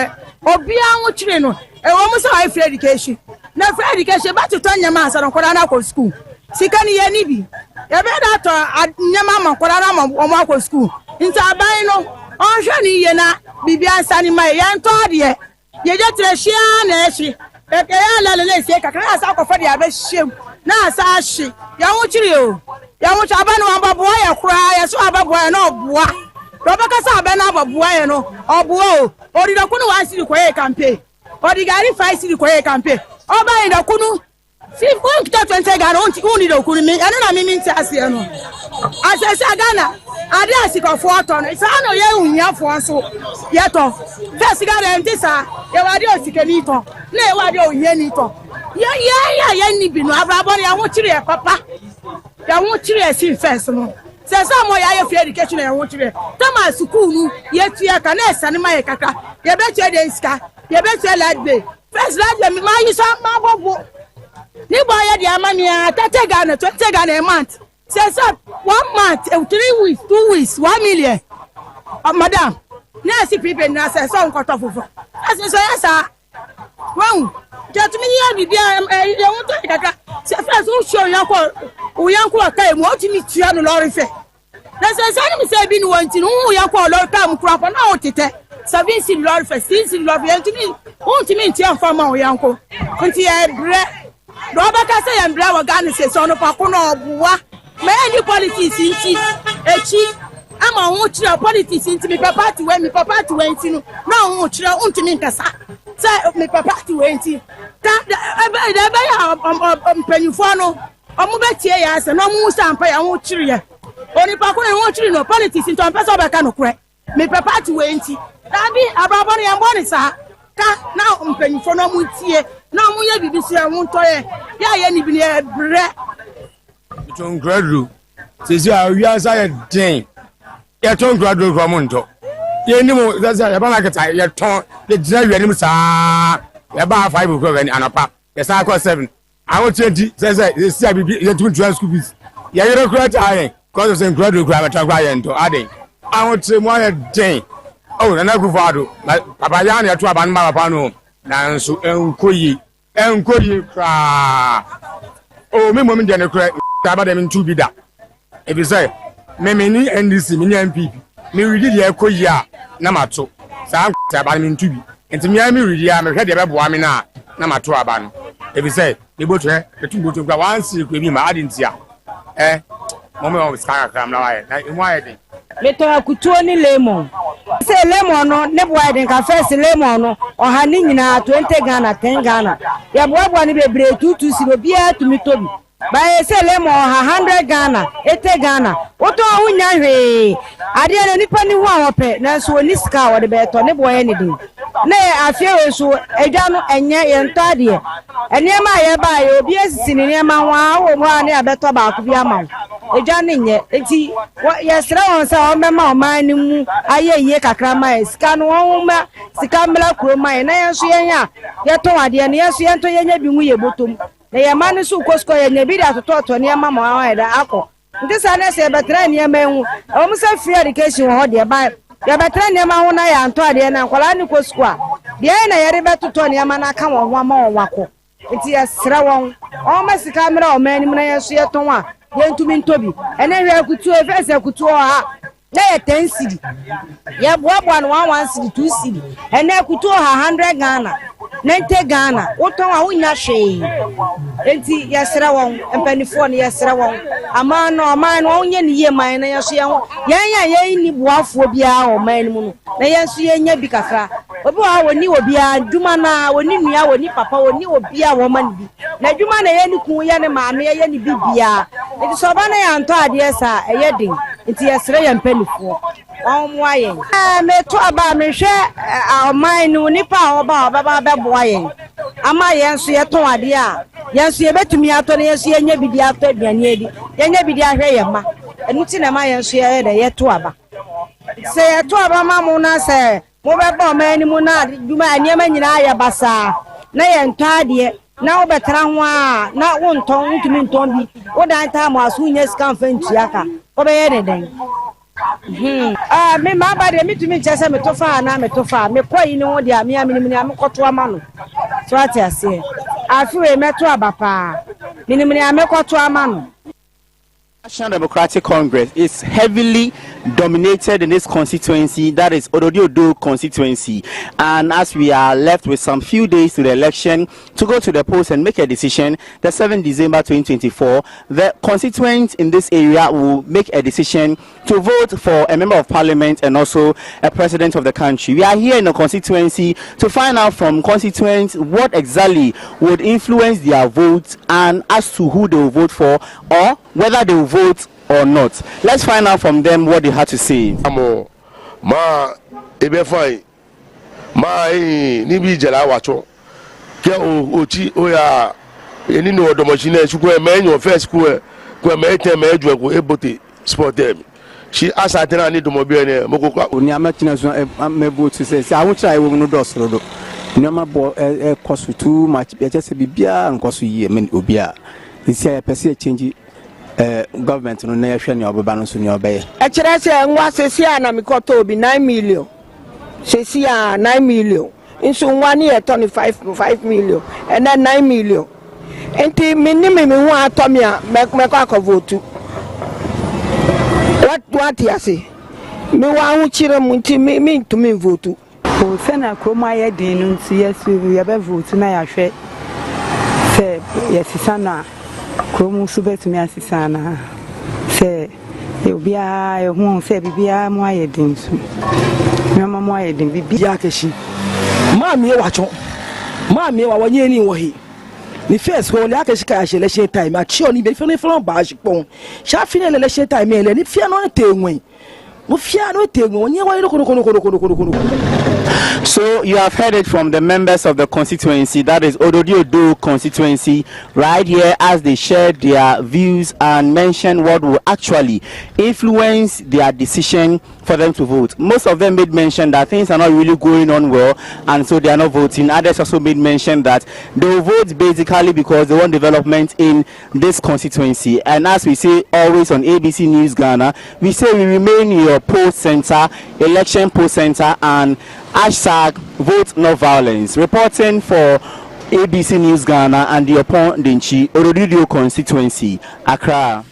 obi anwo kire no e wo mo say I free education na free education ba to nyama asa no kwara na ko school sika ni ye ni bi e be da to nyama ma kwara na mo akọ school nta aban no on hwe ni ye na bibia asa ni ma ye nto ade ye je trehia na ehwe e ke ya lele se kakra asa akọ de abehiem na asa ahwe ya wo kire o ya wo cha aban no ababoa ye kura ye so ababoa ye na oboa do beka sa aban na ababoa ye no oboa o odi da kunu 1 cedi koye campaign odi gari 5 cedi koye campaign oba ida kunu si fun kita 20 Ghana uni da kunu mi eno na mi minti ase no asesa Ghana ade asiko fo to no sa no ye unya fo so ye to first Ghana ntisa ye wade osikani to na ye wade oye ni to ye ni bi no abrabo ya ho kire papa ya ho kire si first no se sa mo ya ye free education ya ho kire tama school nu ye tua ka na esane ma ye kaka ye be tua de iska ye be tua ladbe first ladbe ma yi so ma bobo ni boy ye dia ma mi 30 Ghana 20 Ghana a month say 1 month 3 weeks 2 weeks 1 million madam na si people na say so nkoto fofo as so yes wow just me ya bibia ye won to kaka say first who show yanko kai mo ti mi tua no lorry fe na say say me say bi ni won ti no yanko lorry time kura ko na o tete 7 lorry fe 6 lorry yanko won ti mi tia fa ma yanko nti e bre do ba ka say e bre wa Ghana say so no pa ko no obuwa me any politics inti echi ama won chira politics inti mi papa ti we inti no na won chira unti mi nkasa say mi papa ti we inti ta e ba ya mpanyufo no omo be tie ya se no mu sampa ya won chiri ye oni pa ko won chiri no politics inti on pesa be ka no kure mi papa ti we inti da bi abrabo no ye mbo ni sa ka na mpanyufo no mu tie na mu ye bibisi ya won toye ya ni bi ne bre Ton gradu sisi awia sa ye den ye ton gradu from nto ye ni mo za ya ba market ye ton ye jina wi ni sa ye ba 5 ko gani anapa ye sa ko 7 awo 20 say si abibi ye tun try school fees ye yero gradu ayen cause say gradu gradu ta gwa ye nto aden awo tre mo ye den oh na ku fado papa ya na to aba no papa no na nso enkoyi kra oh me mo me de kra Taba dem ntu bi da. E bi say me ni NDC me ni MPP. Me ridi de ekoyi a na mato. Sa taba me ntu bi. Enti me ridi a me hwe de beboa me na mato aba no. E bi say e botre e tu botre kwa wansi kwa bi ma adintia. Mo me o ska kram na waye. Na e mo aye den. Me to akutuo ni lemon. Say lemon no ne boa den ka first lemon no oha ni nyina 20 Ghana 10 Ghana. Ya boa ni bebre 22 si obi a tumi tobi. By say lemon 100 Ghana, 80 Ghana. Oto unya hwe. Ade na nipa ni ho a ope na so ni sika wo de beto ne boy ni din. Na afie we so edwa no enye ye ntade. Enema ye ba ye obi asisi ni nema ho a wo mo a ne abeto ba ko bi ama. Edwa ne nye enti ye sra won sa o mema o man ni mu aye ye kakra ma sika no won ma sika mla kuro ma na ye so ye nya ye to ade ne ye so ye to ye nya bi mu ye botom. Na ye manu su kosko ye nya bi da toto ne ma ma wa da akọ nti sa na se betra ne ma hu o mu sa free education ho de ba ya betra ne ma hu na ya nto ade na kwala ni kosko a de na ye re betoto ne ma na ka won ho ma won wako nti ye sra won o ma sika mra o ma ni mu na ye so ye ton a ye ntumi ntobi ene hwe akutu e fe se akutu ha na ye 10 cedi ye boa no 1 cedi 2 cedi ene akutu ha 100 Ghana 90 Ghana woton a wonya hwe enti yesra won empanifo ne yesra won ama no wonye ne ye man na yeso ye ho ye ni boafo bia o man mu no na yeso ye nya bi kakra obi wa woni obi a dwuma na woni nua woni papa woni obi a wo man bi na dwuma na ye ni kun ye ne maame ye ni bibia enti so ba na ya nto ade sa eye din enti yesra ye empanifo mo ayen me to aba me hwe o man no nipa oba beboa yen ama yen so ye ton ade a yen so ye betumi ato na yeso ye nya bidi ato aduane edi ye nya bidi ahwe ye ma enu ti na ma yen so ye de ye to aba se ye to aba ma mo na se mo beba o man ni mu na dwuma aniema nyina ya basa na ye nto ade na wo betra ho a na wo nton ntumi nton bi wo dan ta mo aso nya scan fa ntuaka wo be ye ne den me ma ba de mitumi chese me to fa na me to fa me koyi ni wo de ami ni am koto ama no so ati ase afi we me to aba pa ni am koto ama no National Democratic Congress is heavily dominated in this constituency, that is Ododi-Odo constituency, and as we are left with some few days to the election to go to the polls and make a decision, the 7th December 2024, the constituents in this area will make a decision to vote for a member of parliament and also a president of the country. We are here in the constituency to find out from constituents what exactly would influence their votes and as to who they will vote for or whether they will vote or not. Let's find out from them what they had to say. Ma ebe fine ma ni bi jela wacho ke ochi oya eni no do machine chukwu e me your first ku me tem me ejwe ku ebote sport dem she asatena ni do mo bi ene mokokwa oni amatina so mebo to say awu try wo no do soro do ni ma bo e kosu too much be just bibia nkoso yi me obia isi ya pese change government no na yehwe ne obeba no so ne obeye e kire se nwa sesia na mikoto obi 9 million sesia 9 million nso nwa ne 5 million and then 9 million enti minimum me hu atomi a meko akovotu what you say me wa hu kire mu nti me ntumi votu o se na kroma ye din no nti yesu ye be votu na yahwe se yesisa na kromu subetumi asisa na se obia e hu se bibia mo ayedin so nyama mo ayedin bibia keshi maami e wacho maami e wa wanye ni wo hi ni first wo le akeshi ka ya election time a chi oni be fe ni flan ba jipon sha fi ni election time ele ni fia no tenwen mo fia no tenwen onye wa kono. So you have heard it from the members of the constituency, that is Ododi-Odo constituency, right here as they shared their views and mentioned what will actually influence their decision for them to vote. Most of them made mention that things are not really going on well and so they are not voting. Others also made mention that they will vote basically because they want development in this constituency. And as we say always on ABC News Ghana, we say we remain your poll center, election poll center, and hashtag vote no violence. Reporting for ABC News Ghana and the Opon Dinchi Ododi-Odo constituency, Accra.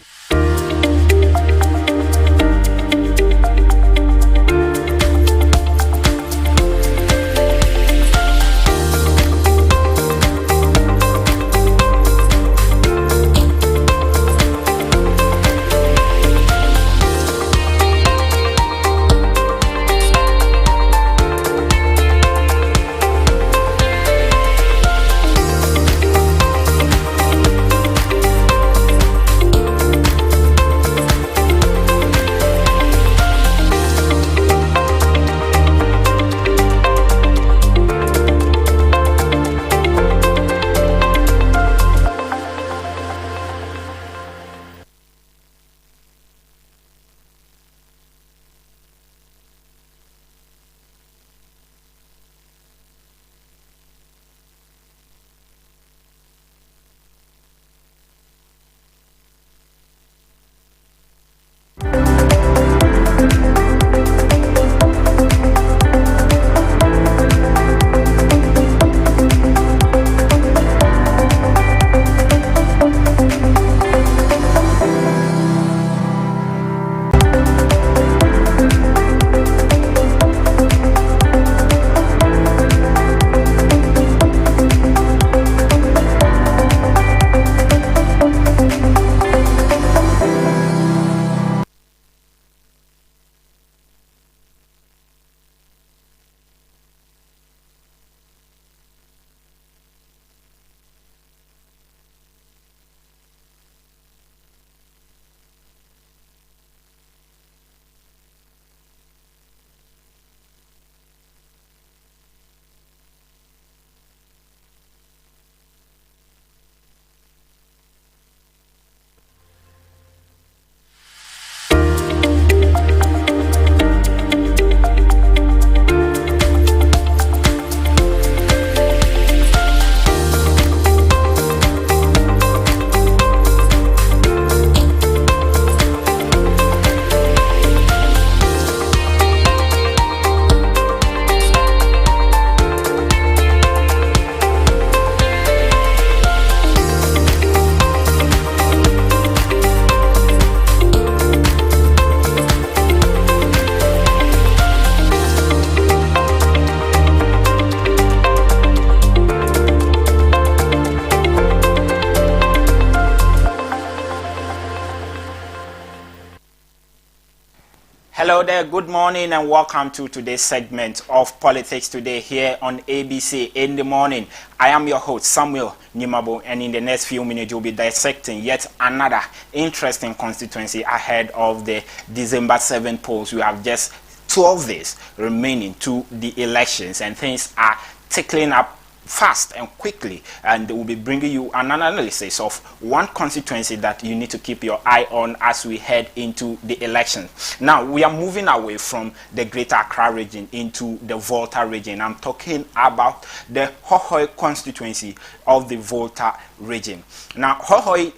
Hello there, good morning and welcome to today's segment of Politics Today here on ABC in the morning. I am your host Samuel Nimabo, and in the next few minutes we'll be dissecting yet another interesting constituency ahead of the December 7 polls. We have just 12 days remaining to the elections and things are tickling up fast and quickly, and we'll be bringing you an analysis of one constituency that you need to keep your eye on as we head into the election. Now we are moving away from the Greater Accra region into the Volta region. I'm talking about the Hohoe constituency of the Volta region. Now Hohoe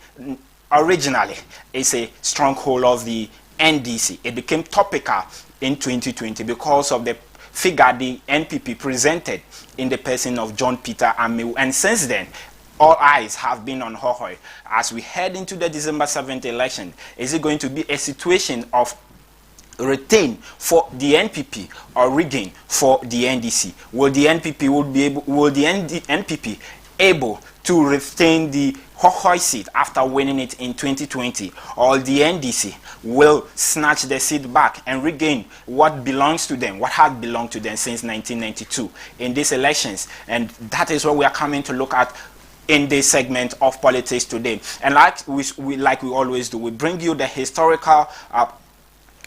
originally is a stronghold of the NDC. It became topical in 2020 because of the figure the NPP presented in the person of John Peter Amewu, and since then all eyes have been on Hohoe. As we head into the December 7th election, is it going to be a situation of retain for the NPP or regain for the NDC? Will the NPP able to retain the Hohoe seat after winning it in 2020, or the NDC will snatch the seat back and regain what belongs to them, what has belonged to them since 1992 in these elections? And that is what we are coming to look at in this segment of Politics Today. And like we always do, we bring you the historical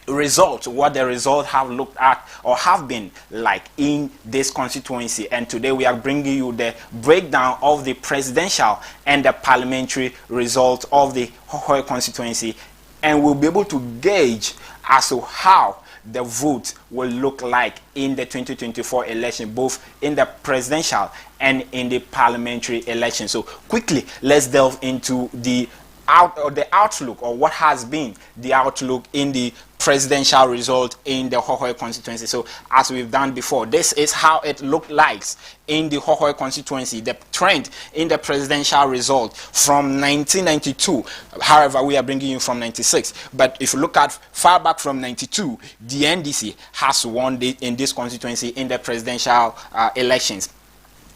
results, what the results have looked at or have been like in this constituency. And today we are bringing you the breakdown of the presidential and the parliamentary results of the Hohoe constituency, and we'll be able to gauge as to how the vote will look like in the 2024 election, both in the presidential and in the parliamentary election. So quickly, let's delve into the outlook, or what has been the outlook in the presidential result in the Hohoe constituency. So as we've done before, this is how it looked like in the Hohoe constituency, the trend in the presidential result from 1992. However, we are bringing you from 96, but if you look at far back from 92, the NDC has won in this constituency in the presidential elections.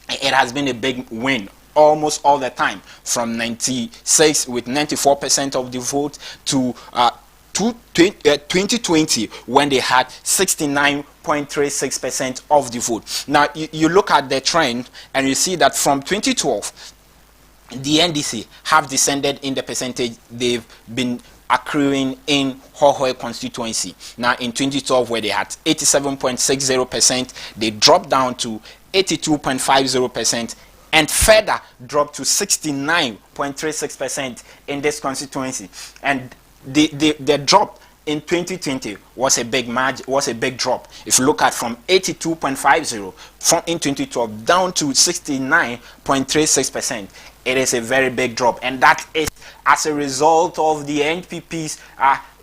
It has been a big win almost all the time, from 96 with 94% of the vote to 2020 when they had 69.36% of the vote. Now you look at the trend and you see that from 2012 the NDC have descended in the percentage they've been accruing in Hohoe constituency. Now in 2012, where they had 87.60%, they dropped down to 82.50%, and further dropped to 69.36% in this constituency. And the drop in 2020 was a big drop. If you look at from 82.50 from in 2012 down to 69.36%, it is a very big drop, and that is as a result of the NPPs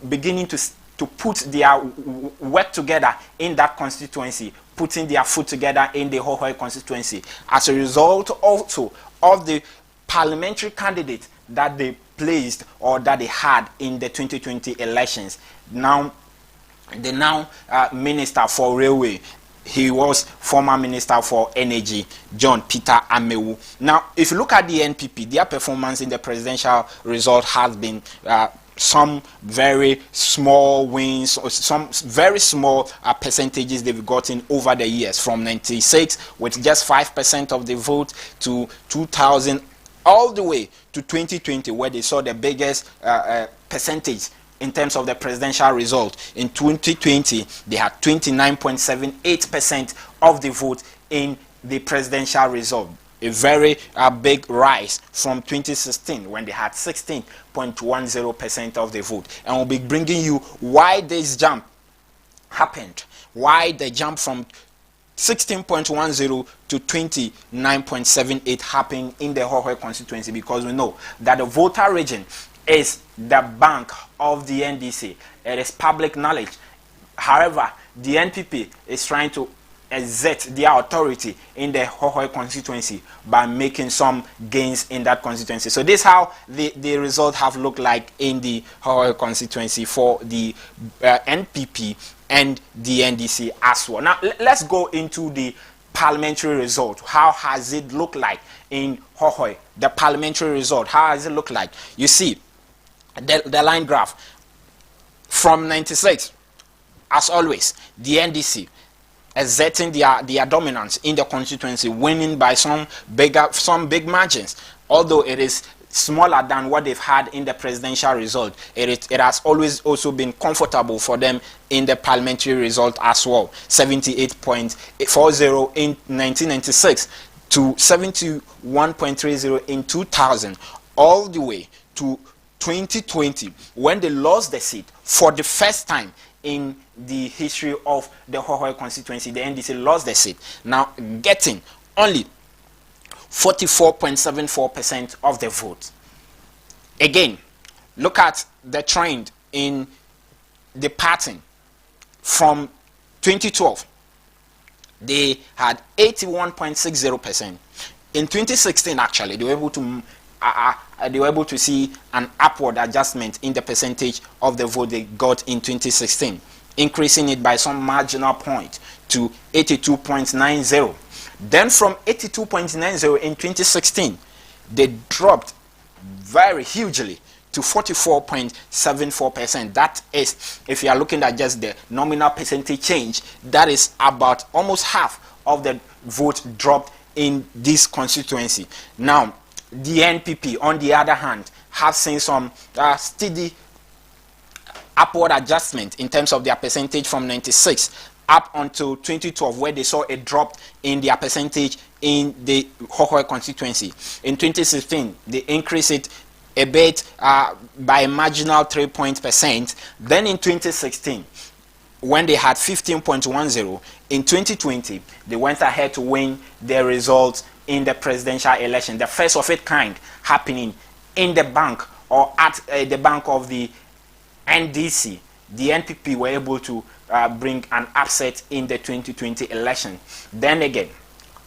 beginning to put their work together in that constituency, putting their foot together in the Hohoe constituency, as a result also of the parliamentary candidate that they placed or that they had in the 2020 elections. Now, the Minister for Railway, he was former Minister for Energy, John Peter Amewu. Now, if you look at the NPP, their performance in the presidential result has been some very small wins, or some very small percentages they've gotten over the years, from 96 with just 5% of the vote to 2000, all the way to 2020, where they saw the biggest percentage in terms of the presidential result. In 2020, they had 29.78% of the vote in the presidential result. A very big rise from 2016, when they had 16.10% of the vote. And we'll be bringing you why this jump happened, why the jump from 16.10 to 29.78 happened in the Hohoe constituency, because we know that the Volta region is the bank of the NDC. It is public knowledge. However, the NPP is trying to exert their authority in the Hohoe constituency by making some gains in that constituency. So this is how the result have looked like in the Hohoe constituency for the NPP and the NDC as well. Now let's go into the parliamentary result. How has it looked like in Hohoe? The parliamentary result, how has it looked like? You see the line graph from 96 as always, the NDC exerting their dominance in the constituency, winning by some big margins, although it is smaller than what they've had in the presidential result. It has always also been comfortable for them in the parliamentary result as well. 78.40 in 1996 to 71.30 in 2000, all the way to 2020 when they lost the seat for the first time in the history of the Hohoe constituency. The NDC lost the seat, now getting only 44.74% of the vote. Again, look at the trend in the pattern from 2012. They had 81.60%. In 2016, actually, they were able to see an upward adjustment in the percentage of the vote they got in 2016, increasing it by some marginal point to 82.90. Then from 82.90 in 2016, they dropped very hugely to 44.74%. That is, if you are looking at just the nominal percentage change, that is about almost half of the vote dropped in this constituency. Now, the NPP, on the other hand, have seen some steady upward adjustment in terms of their percentage from 96 up until 2012, where they saw a drop in their percentage in the Hohoe constituency. In 2016, they increased it a bit by a marginal 3%. Then in 2016, when they had 15.10, in 2020, they went ahead to win their results in the presidential election, the first of its kind happening in the bank or at the bank of the NDC. The NPP were able to bring an upset in the 2020 election. Then again,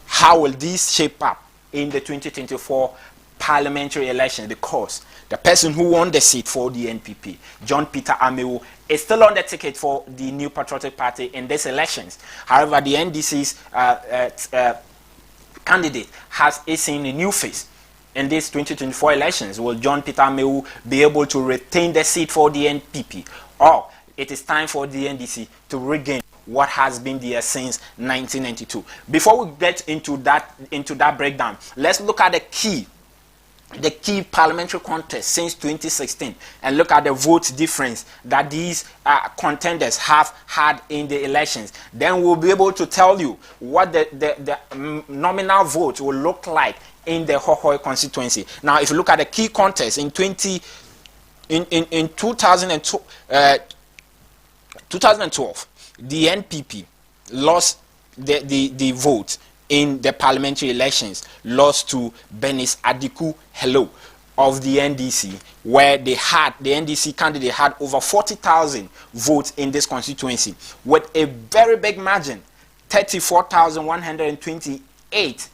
how will this shape up in the 2024 parliamentary election? Because the person who won the seat for the NPP, John Peter Amewu, is still on the ticket for the New Patriotic Party in these elections. However, the NDC's candidate has seen a new face in these 2024 elections. Will John Peter Amewu be able to retain the seat for the NPP, or it is time for the NDC to regain what has been there since 1992? Before we get into that breakdown, let's look at the key parliamentary contest since 2016 and look at the vote difference that these contenders have had in the elections. Then we'll be able to tell you what the nominal vote will look like in the Hohoe constituency. Now, if you look at the key contest in 2012, the NPP lost the vote in the parliamentary elections, lost to Benis Adiku Hello of the NDC, where the NDC candidate had over 40,000 votes in this constituency with a very big margin, 34,128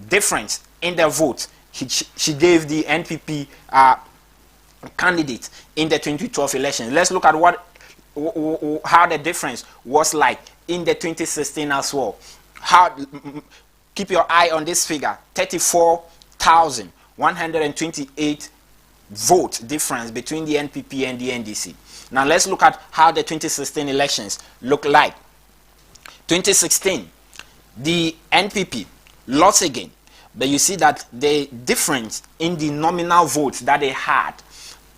difference in the vote. She gave the NPP candidate in the 2012 election. Let's look at how the difference was like in the 2016 as well. Keep your eye on this figure: 34,128 vote difference between the NPP and the NDC. Now let's look at how the 2016 elections look like. 2016, the NPP lost again, but you see that the difference in the nominal votes that they had,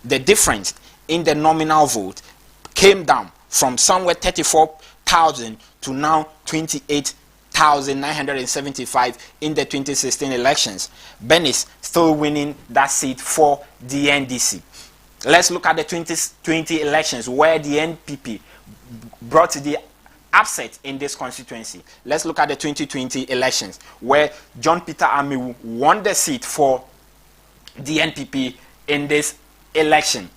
the difference in the nominal vote came down from somewhere 34,000 to now 28,975 in the 2016 elections. Benis still winning that seat for the NDC. Let's look at the 2020 elections where the NPP brought the upset in this constituency. Let's look at the 2020 elections where John Peter Amewu won the seat for the NPP in this election.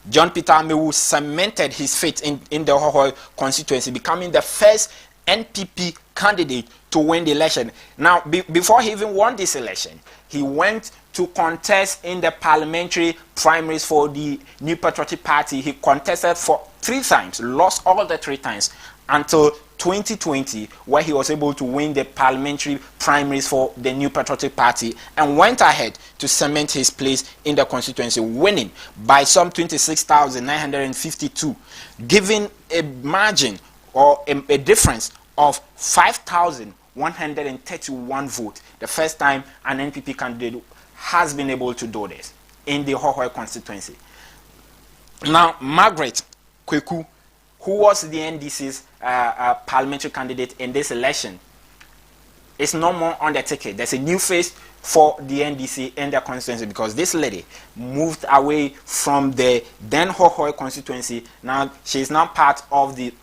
John Peter Amewu cemented his fate in the Hohoe constituency, becoming the first NPP candidate to win the election. Now, before he even won this election, he went to contest in the parliamentary primaries for the New Patriotic Party. He contested for 3 times, lost all the 3 times, until 2020, where he was able to win the parliamentary primaries for the New Patriotic Party and went ahead to cement his place in the constituency, winning by some 26,952, giving a margin or a difference of 5,131 votes. The first time an NPP candidate has been able to do this in the Hohoe constituency. Now, Margaret Kweku, who was the NDC's parliamentary candidate in this election, is no more on the ticket. There's a new face for the NDC in their constituency because this lady moved away from the then Hohoe constituency. Now she's now part of the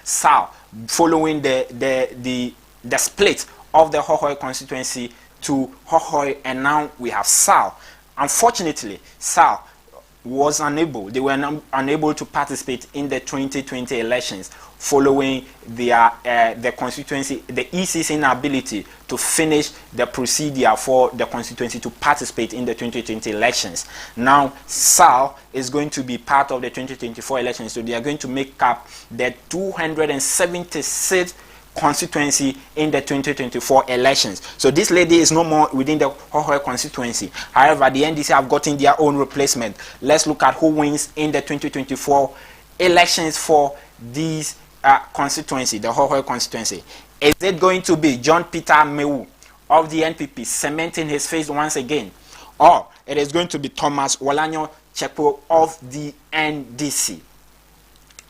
SAL, following the split of the Hohoe constituency to Hohoe, and now we have SAL. Unfortunately, SAL was unable to participate in the 2020 elections following the constituency, the EC's inability to finish the procedure for the constituency to participate in the 2020 elections. Now, SAL is going to be part of the 2024 elections, so they are going to make up the 276th constituency in the 2024 elections. So this lady is no more within the Hohoe constituency. However, the NDC have gotten their own replacement. Let's look at who wins in the 2024 elections for these constituency, the Hohoe constituency. Is it going to be John Peter Amewu of the NPP cementing his face once again, or it is going to be Thomas Wolanyo Chekpo of the NDC?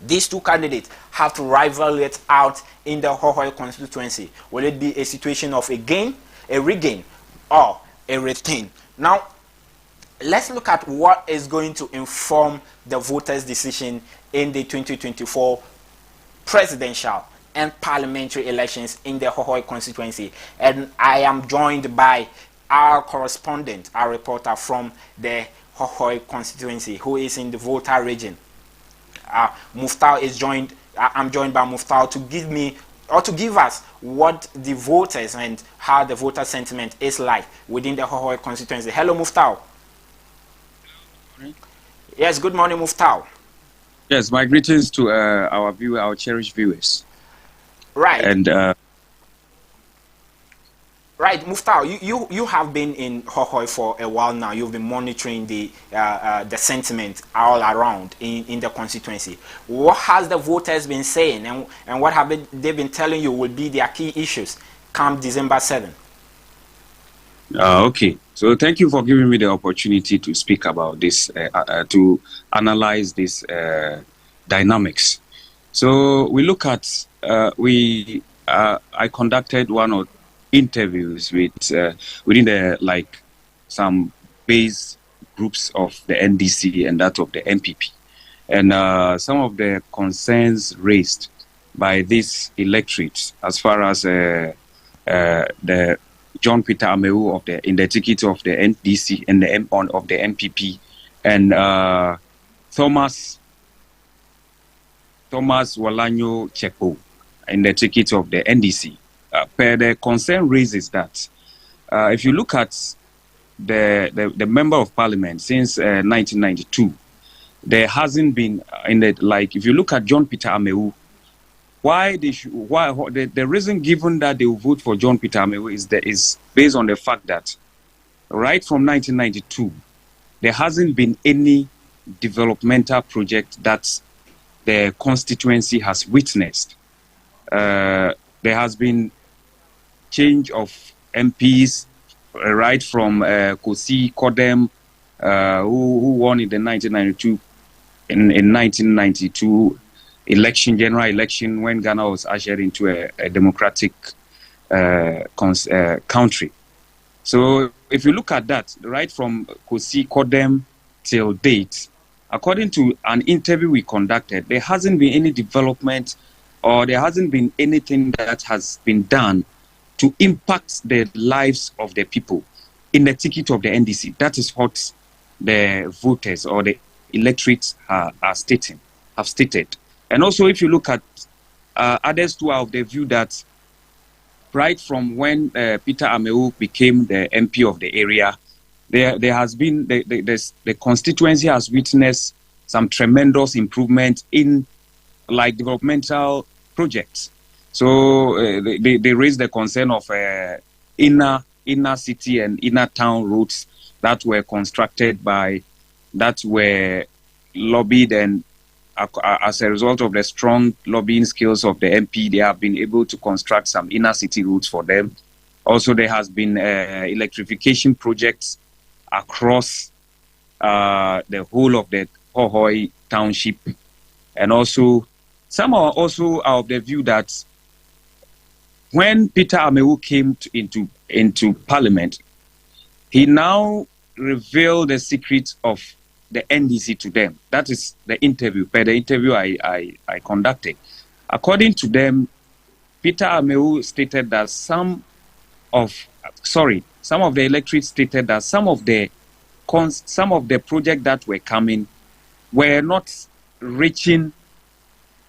These two candidates have to rival it out in the Hohoe constituency. Will it be a situation of a gain, a regain, or a retain? Now, let's look at what is going to inform the voters' decision in the 2024 presidential and parliamentary elections in the Hohoe constituency. And I am joined by our correspondent, our reporter from the Hohoe constituency, who is in the voter region. Muftau is joined. I'm joined by Muftau to give me or to give us what the voters and how the voter sentiment is like within the Hohoe constituency. Hello, Muftau. Yes, good morning, Muftau. Yes, my greetings to our cherished viewers. Right. And right, Muftau, you have been in Hohoe for a while now. You've been monitoring the sentiment all around in the constituency. What has the voters been saying, and what have they been telling you will be their key issues come December 7th? Okay, so thank you for giving me the opportunity to speak about this, to analyze this dynamics. So we look at, I conducted one or interviews with within some base groups of the NDC and that of the NPP, and some of the concerns raised by this electorate as far as the John Peter Amewu in the ticket of the NDC and the of the NPP, and Thomas Wolanyo Chekpo in the ticket of the NDC. Per the concern raises that if you look at the member of parliament since 1992, there hasn't been if you look at John Peter Amewu, the reason given that they will vote for John Peter Amewu is based on the fact that right from 1992 there hasn't been any developmental project that the constituency has witnessed. There has been change of MPs right from Kosi Kodem, who won in the 1992 general election when Ghana was ushered into a democratic country. So if you look at that, right from Kosi Kodem till date, according to an interview we conducted, there hasn't been any development or there hasn't been anything that has been done to impact the lives of the people in the ticket of the NDC. That is what the voters or the electorate have stated. And also, if you look at others too are of the view that right from when Peter Amewu became the MP of the area, there has been, the constituency has witnessed some tremendous improvement in developmental projects. So they raised the concern of inner city and inner town roads that were constructed that were lobbied and as a result of the strong lobbying skills of the MP, they have been able to construct some inner city routes for them. Also, there has been electrification projects across the whole of the Hohoe township. And also, some are also of the view that when Peter Amewu came into parliament, he now revealed the secret of the NDC to them. That is the interview, I conducted. According to them, Peter Amewu stated that some of the electorates stated that some of the projects that were coming were not reaching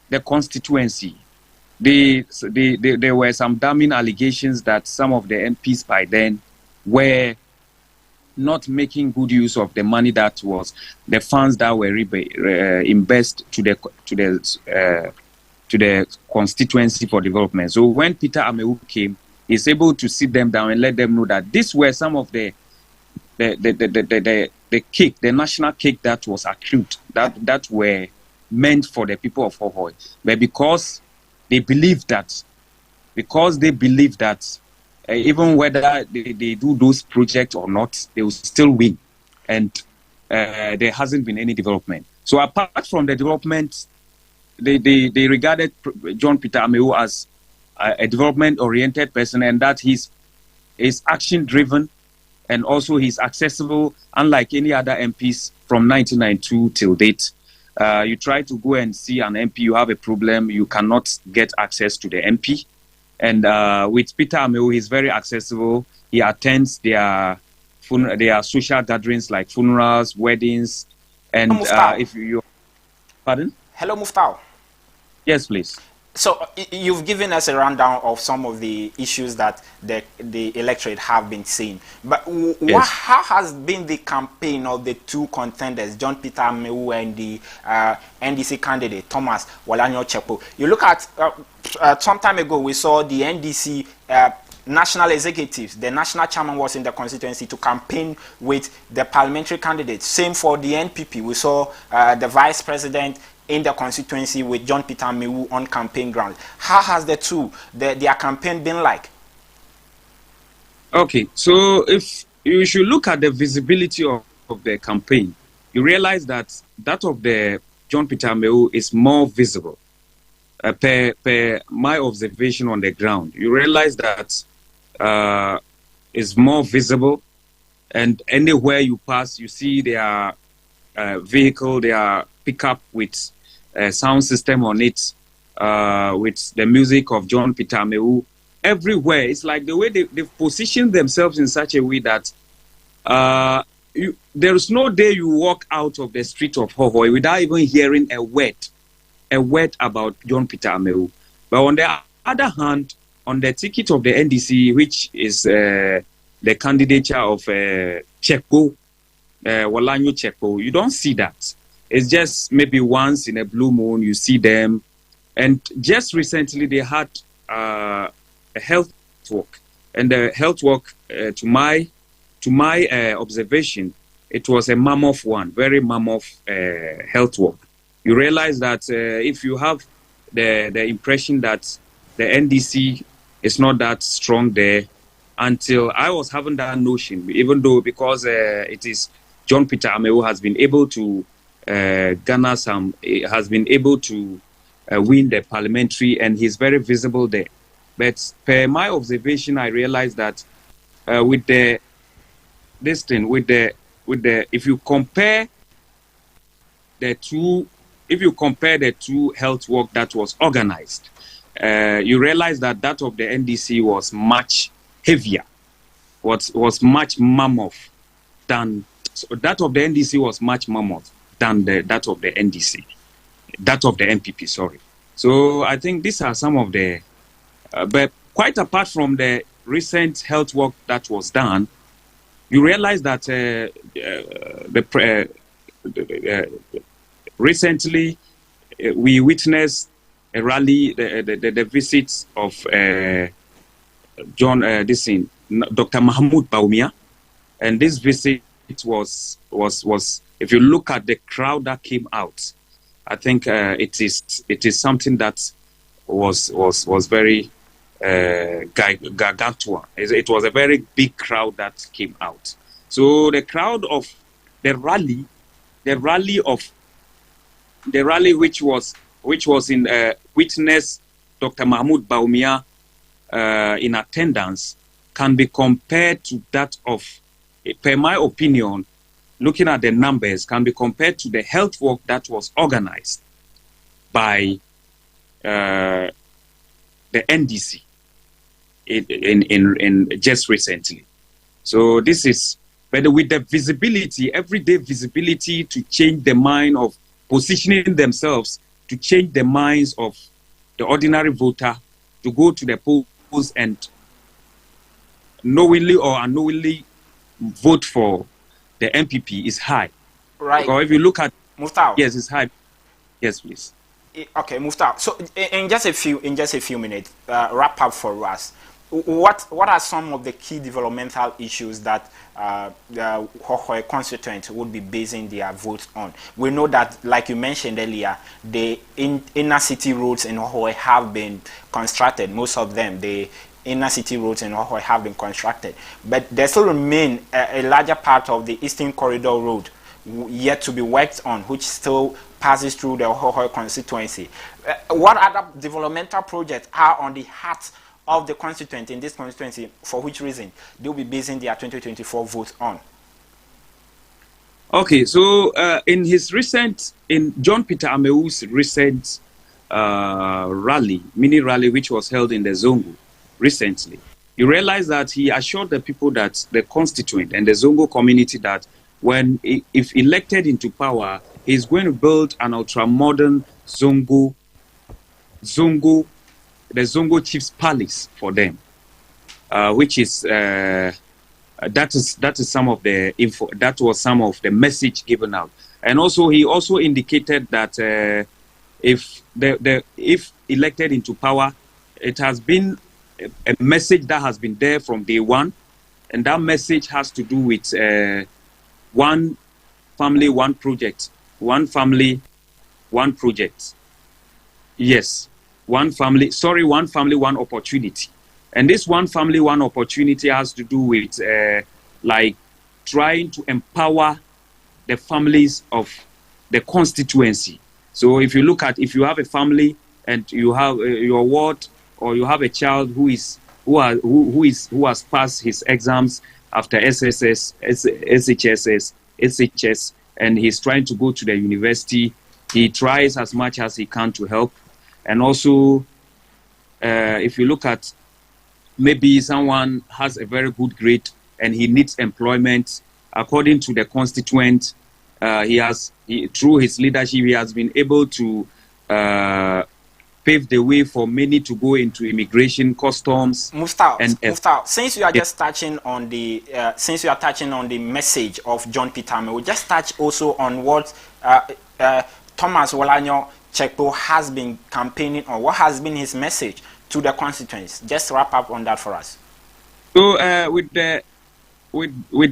the constituency. There were some damning allegations that some of the MPs by then were not making good use of the money that was the funds that were invested to the constituency for development. So when Peter Amewu came, he's able to sit them down and let them know that these were some of the cake, the national cake that was accrued, that were meant for the people of Hohoe. But because they believe that even whether they do those projects or not, they will still win. And there hasn't been any development. So apart from the development, they regarded John Peter Amewu as a development-oriented person, and that he's action-driven, and also he's accessible, unlike any other MPs from 1992 till date. You try to go and see an MP, you have a problem, you cannot get access to the MP. And with Peter Amewu, he's very accessible. He attends their social gatherings like funerals, weddings, and pardon? Hello, Muftau. Yes, please. So you've given us a rundown of some of the issues that the electorate have been seeing. But how has been the campaign of the two contenders, John Peter Amewu and the NDC candidate, Thomas Walanyo Chepo? You look at, some time ago, we saw the NDC national executives, the national chairman was in the constituency to campaign with the parliamentary candidates. Same for the NPP. We saw the vice president in the constituency with John Peter Amewu on campaign ground. How has their campaign been like? Okay, so if you should look at the visibility of the campaign, you realize that of the John Peter Amewu is more visible. Per my observation on the ground, you realize that is more visible, and anywhere you pass, you see their vehicle, their pickup with sound system on it, with the music of John Peter Amewu. Everywhere, it's like the way they've positioned themselves in such a way that there is no day you walk out of the street of Hohoe without even hearing a word about John Peter Amewu. But on the other hand, on the ticket of the NDC, which is the candidature of Chepo, Walanyo Chepo, you don't see that. It's just maybe once in a blue moon you see them. And just recently they had a health walk. And the health walk, to my observation, it was a mammoth one, very mammoth health walk. You realize that if you have the impression that the NDC is not that strong there, until I was having that notion, even though because it is John Peter Amewu has been able to garner some, has been able to win the parliamentary, and he's very visible there. But per my observation, I realized that if you compare the two health work that was organized, you realize that of the NDC was much heavier, was much mammoth than that of the NDC was much mammoth than that of the NDC, that of the MPP. Sorry. So I think these are some of the, but quite apart from the recent health work that was done, you realize that recently we witnessed a rally, the visits of Dr. Mahmoud Bawumia, and this visit was if you look at the crowd that came out, I think it is something that was very gargantuan. It was a very big crowd that came out. So the crowd of the rally which was in witness Dr. Mahmoud Bawumia in attendance can be compared to that of, per my opinion, looking at the numbers, can be compared to the health walk that was organized by the NDC in just recently. So this is, but with the visibility, everyday visibility to change the mind of positioning themselves, to change the minds of the ordinary voter, to go to the polls and knowingly or unknowingly vote for the MPP is high. Right. Because if you look at Muftau. Yes, it's high. Yes, please. Okay, Muftau. So in just a few minutes, wrap up for us. What are some of the key developmental issues that the Hohoe constituents would be basing their votes on? We know that, like you mentioned earlier, the inner city roads in Hohoe have been constructed. Most of them, the inner city roads in Hohoe have been constructed. But there still remain a larger part of the Eastern Corridor Road yet to be worked on, which still passes through the Hohoe constituency. What other developmental projects are on the heart of the constituent in this constituency, for which reason they'll be basing their 2024 votes on? Okay, so in John Peter Ameu's recent mini rally, which was held in the Zongo recently, you realize that he assured the people, that the constituent and the Zongo community, that if elected into power, he's going to build an ultra-modern the Zongo Chief's Palace for them, which is that is some of the info. That was some of the message given out, and also he also indicated that if elected into power, it has been a message that has been there from day one, and that message has to do with one family, one project, one family, one project. Yes. One family, one opportunity. And this one family, one opportunity has to do with like trying to empower the families of the constituency. So if you have a family and you have your ward, or you have a child who has passed his exams after SSS, SHSS, SHS, and he's trying to go to the university, he tries as much as he can to help. And also, if you look at, maybe someone has a very good grade and he needs employment, according to the constituent, through his leadership, he has been able to pave the way for many to go into immigration, customs. Muftau, since you are just touching on the message of John Peter Ameu, we'll just touch also on what Thomas Wolanyo Chekpo has been campaigning on. What has been his message to the constituents? Just wrap up on that for us. So with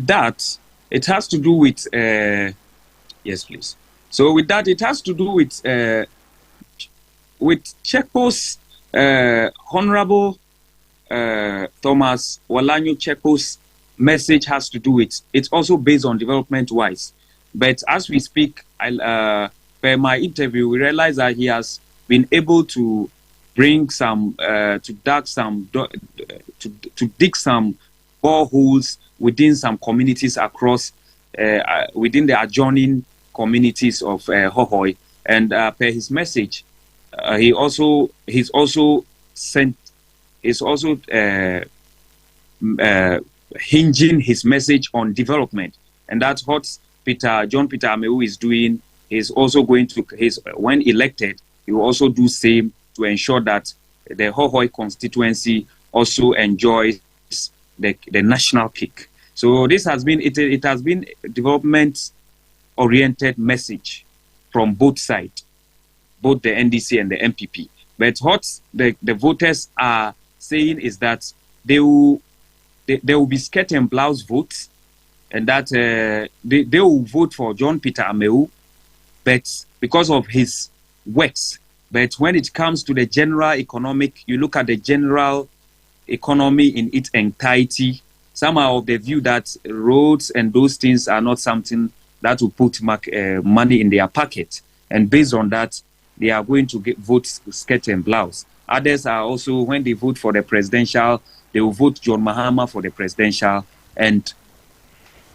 that, it has to do with yes, please. So with that, it has to do with Chekpo's Honorable Thomas Wolanyo Chekpo's message has to do with. It's also based on development-wise, but as we speak, per my interview, we realize that he has been able to bring to dig some boreholes within some communities across within the adjoining communities of Hohoe, and per his message, he's also hinging his message on development, and that's what John Peter Ameu is doing. He's also going to, when elected, he will also do same to ensure that the Hohoe constituency also enjoys the national cake. So this has been it has been a development-oriented message from both sides, both the NDC and the MPP. But what the voters are saying is that there will be skirt and blouse votes, and that they will vote for John Peter Ameu but because of his works. But when it comes to the general economic, you look at the general economy in its entirety, some are of the view that roads and those things are not something that will put money in their pocket. And based on that, they are going to vote skirt and blouse. Others are also, when they vote for the presidential, they will vote John Mahama for the presidential, and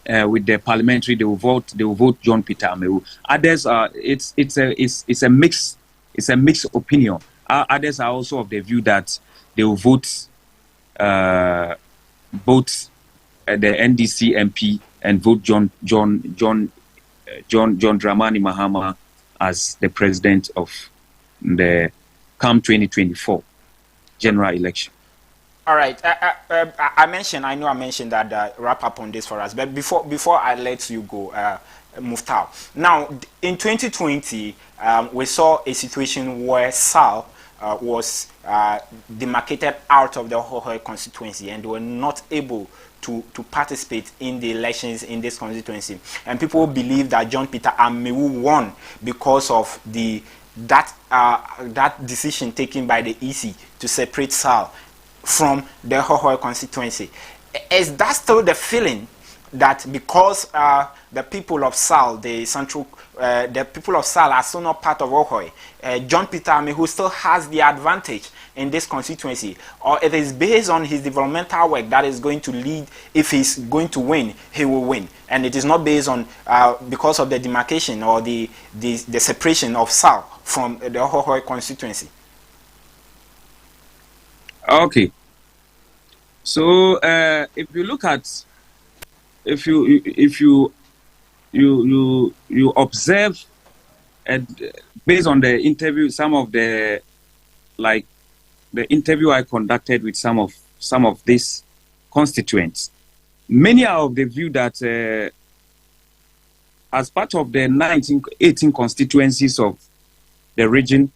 with the parliamentary, they will vote John Peter Amewu. Others are, it's a mixed opinion. Others are also of the view that they will vote both the NDC MP and vote John Dramani Mahama as the president of the come 2024 general election. All right. I know I mentioned that wrap up on this for us, but before I let you go, Muftau. Now, in 2020, we saw a situation where SAL was demarcated out of the Hohoe constituency and were not able to participate in the elections in this constituency. And people believe that John Peter Amewu won because of that decision taken by the EC to separate SAL from the Hohoe constituency. Is that still the feeling that because the people of SAL, the people of SAL are still not part of Hohoe, John Peter Amewu still has the advantage in this constituency, or it is based on his developmental work that is going to lead? If he's going to win, he will win, and it is not based on because of the demarcation or the separation of SAL from the Hohoe constituency. Okay, so if you look at, if you observe, and based on the interview, some of the interview I conducted with some of these constituents, many are of the view that as part of the 18 constituencies of the region,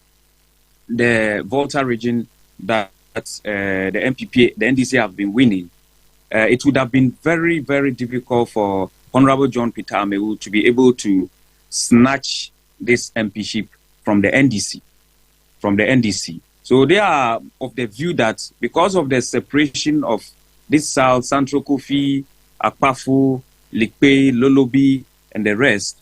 the Volta region that the MPP, the NDC have been winning, it would have been very, very difficult for Honorable John Peter Amewu to be able to snatch this MPship from the NDC. So they are of the view that because of the separation of this SAL, Central Kofi, Akpafu, Likpe, Lolobi, and the rest,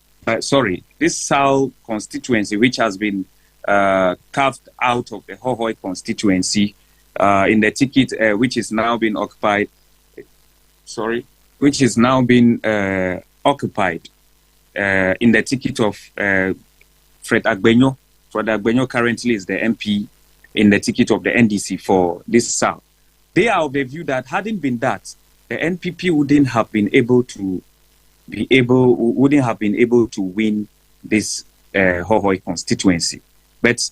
this SAL constituency, which has been carved out of the Hohoe constituency in the ticket, which is now being occupied, in the ticket of Fred Agbenyo. Fred Agbenyo currently is the MP in the ticket of the NDC for this SAL. They are of the view that hadn't been that, the NPP wouldn't have been able to win this Hohoe constituency. But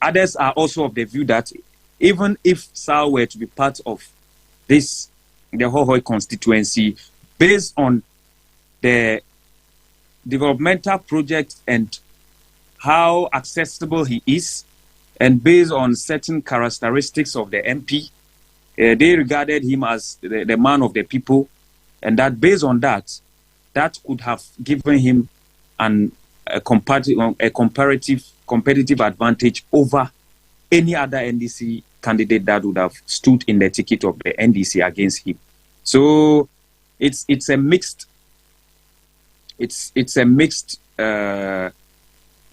others are also of the view that even if SAL were to be part of the Hohoe constituency, based on the developmental project and how accessible he is, and based on certain characteristics of the MP, they regarded him as the man of the people, and that based on that could have given him a competitive advantage over any other NDC candidate that would have stood in the ticket of the NDC against him. So it's a mixed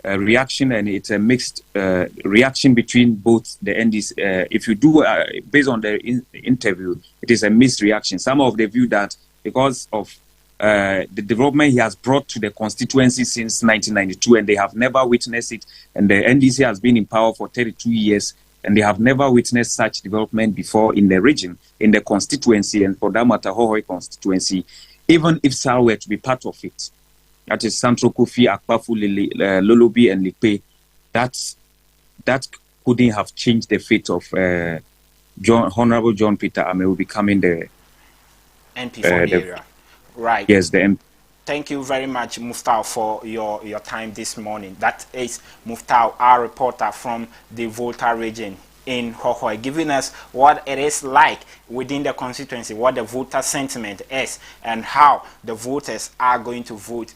reaction, and it's a mixed reaction between both the NDC. If you do based on the interview, it is a mixed reaction. Some of the view that because of the development he has brought to the constituency since 1992, and they have never witnessed it, and the NDC has been in power for 32 years, and they have never witnessed such development before in the region, in the constituency, and for that matter, Hohoe constituency, even if SAL were to be part of it. That is Central Kofi, Akpafu, Lolobi, and Likpe. That couldn't have changed the fate of Honorable John Peter Amewu becoming the MP for the area. Right. Yes, the MP. Thank you very much, Muftau, for your time this morning. That is Muftau, our reporter from the Volta region in Hohoe, giving us what it is like within the constituency, what the voter sentiment is, and how the voters are going to vote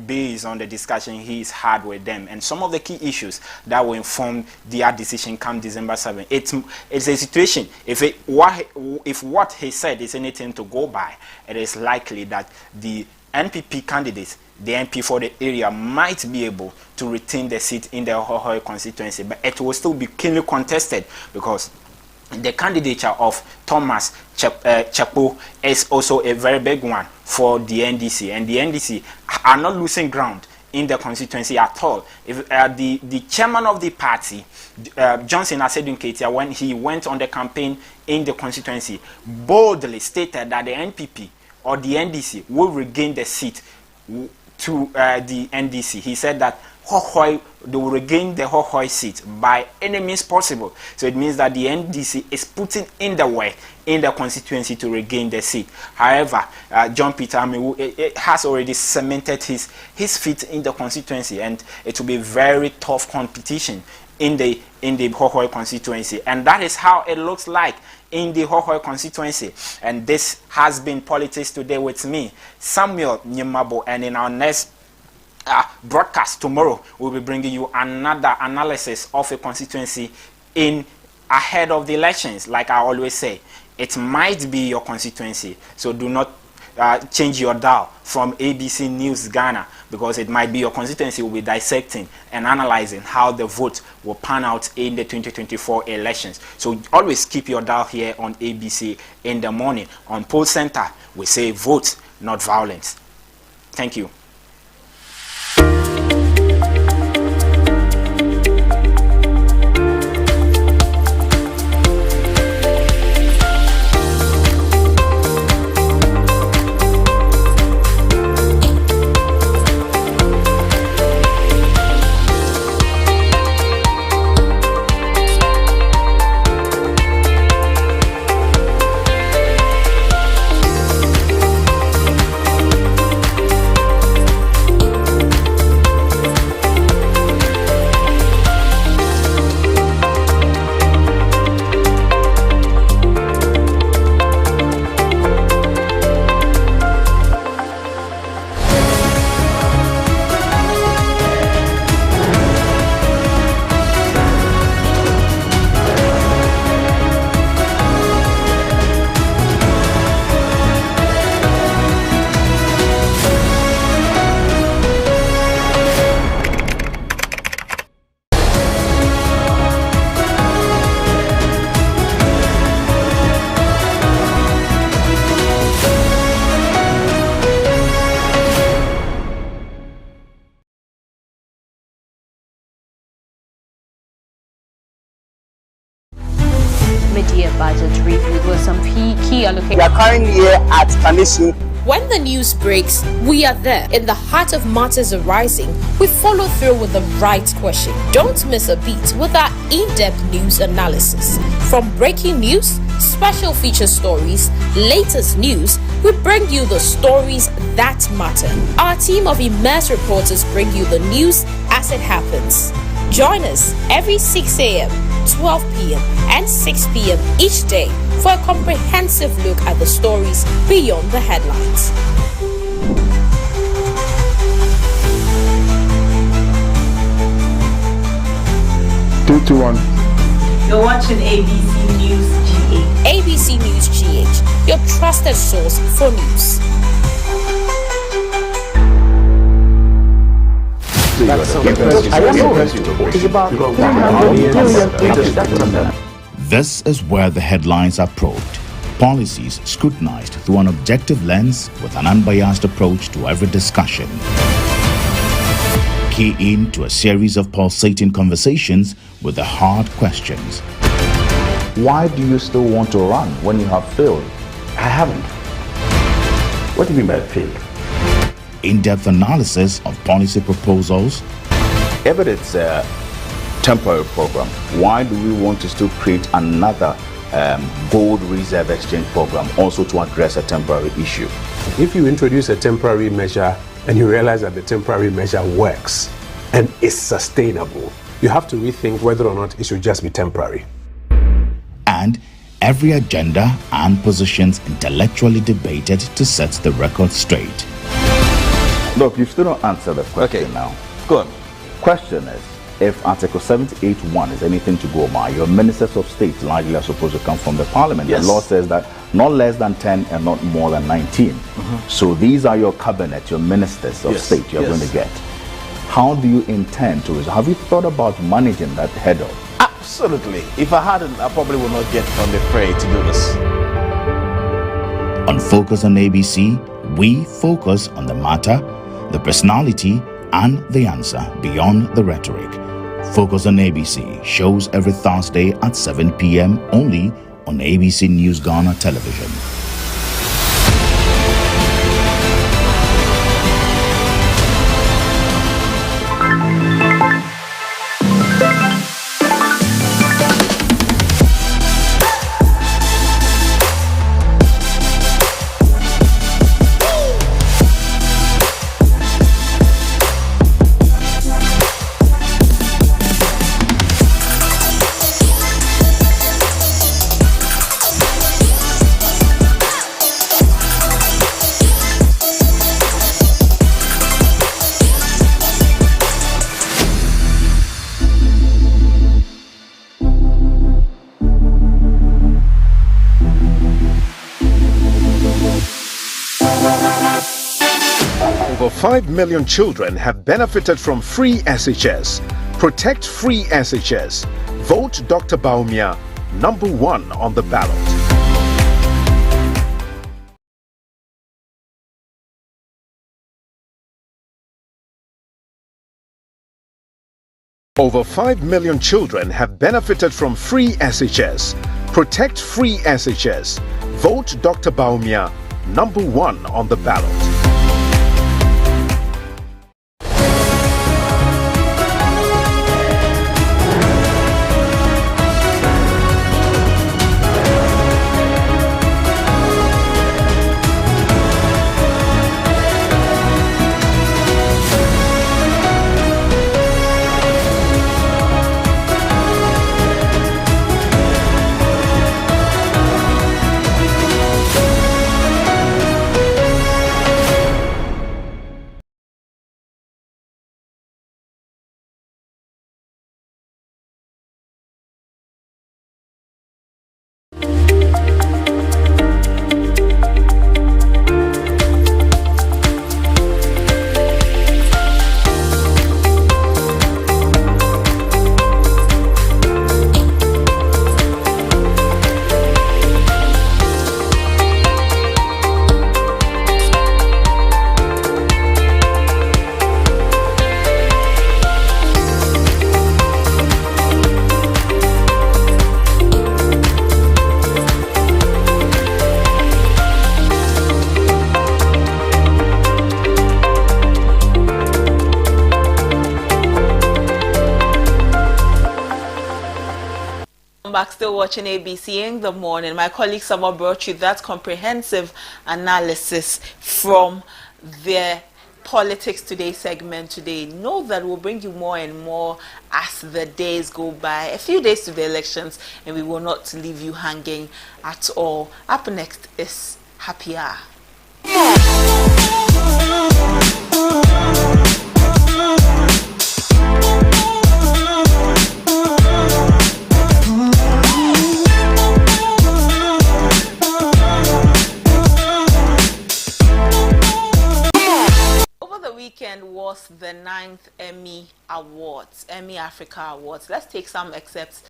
based on the discussion he's had with them and some of the key issues that will inform their decision come December 7. It's a situation, if what he said is anything to go by, it is likely that the NPP candidates, the MP for the area, might be able to retain the seat in the Hohoe constituency, but it will still be keenly contested because the candidature of Thomas Chapo is also a very big one for the NDC, and the NDC are not losing ground in the constituency at all. If the chairman of the party, Johnson Asedun Ketia, when he went on the campaign in the constituency, boldly stated that the NPP or the NDC will regain the seat to the NDC. He said that they will regain the Hohoe seat by any means possible. So it means that the NDC is putting in the work in the constituency to regain the seat. However, John Peter Amewu has already cemented his feet in the constituency, and it will be very tough competition in the Hohoe constituency. And that is how it looks like in the Hohoe constituency. And this has been Politics Today with me, Samuel Nyimabo, and in our next broadcast tomorrow we'll be bringing you another analysis of a constituency in ahead of the elections. Like I always say, it might be your constituency, so do not change your dial from ABC News Ghana, because it might be your constituency. Will be dissecting and analyzing how the vote will pan out in the 2024 elections. So always keep your dial here on ABC in the morning. On Poll Center, we say vote, not violence. Thank you. Budget review with some key allocations. We are currently here at Kanishi. When the news breaks, we are there. In the heart of matters arising, we follow through with the right question. Don't miss a beat with our in-depth news analysis. From breaking news, special feature stories, latest news, we bring you the stories that matter. Our team of immersed reporters bring you the news as it happens. Join us every 6 a.m., 12 p.m. and 6 p.m. each day for a comprehensive look at the stories beyond the headlines. 2 to 1. You're watching ABC News GH. ABC News GH, your trusted source for news. This is where the headlines are probed, policies scrutinized through an objective lens with an unbiased approach to every discussion. Key in to a series of pulsating conversations with the hard questions. Why do you still want to run when you have failed? I haven't. What do you mean by failed? In-depth analysis of policy proposals. If it is a temporary program, why do we want to still create another gold reserve exchange program also to address a temporary issue? If you introduce a temporary measure and you realize that the temporary measure works and is sustainable, you have to rethink whether or not it should just be temporary. And every agenda and positions intellectually debated to set the record straight. Look, you still don't answer the question now. Go on. Question is, if Article 78(1) is anything to go by, your ministers of state largely are supposed to come from the parliament. Yes. The law says that not less than 10 and not more than 19. So these are your cabinet, your ministers of state you're going to get. How do you intend to? Have you thought about managing that head-up? Absolutely. If I hadn't, I probably would not get on the fray to do this. On Focus on ABC, we focus on the matter, the personality, and the answer beyond the rhetoric. Focus on ABC shows every Thursday at 7 p.m. only on ABC News Ghana Television. Over 5 million children have benefited from free SHS. Protect free SHS. Vote Dr. Bawumia #1 on the ballot. Over 5 million children have benefited from free SHS. Protect free SHS. Vote Dr. Bawumia #1 on the ballot. Back, still watching ABC in the morning. My colleague Summer brought you that comprehensive analysis from their Politics Today segment today. Know that we'll bring you more and more as the days go by. A few days to the elections, and we will not leave you hanging at all. Up next is Happy Hour. Weekend was the 9th Emmy Awards, Emmy Africa Awards. Let's take some excerpts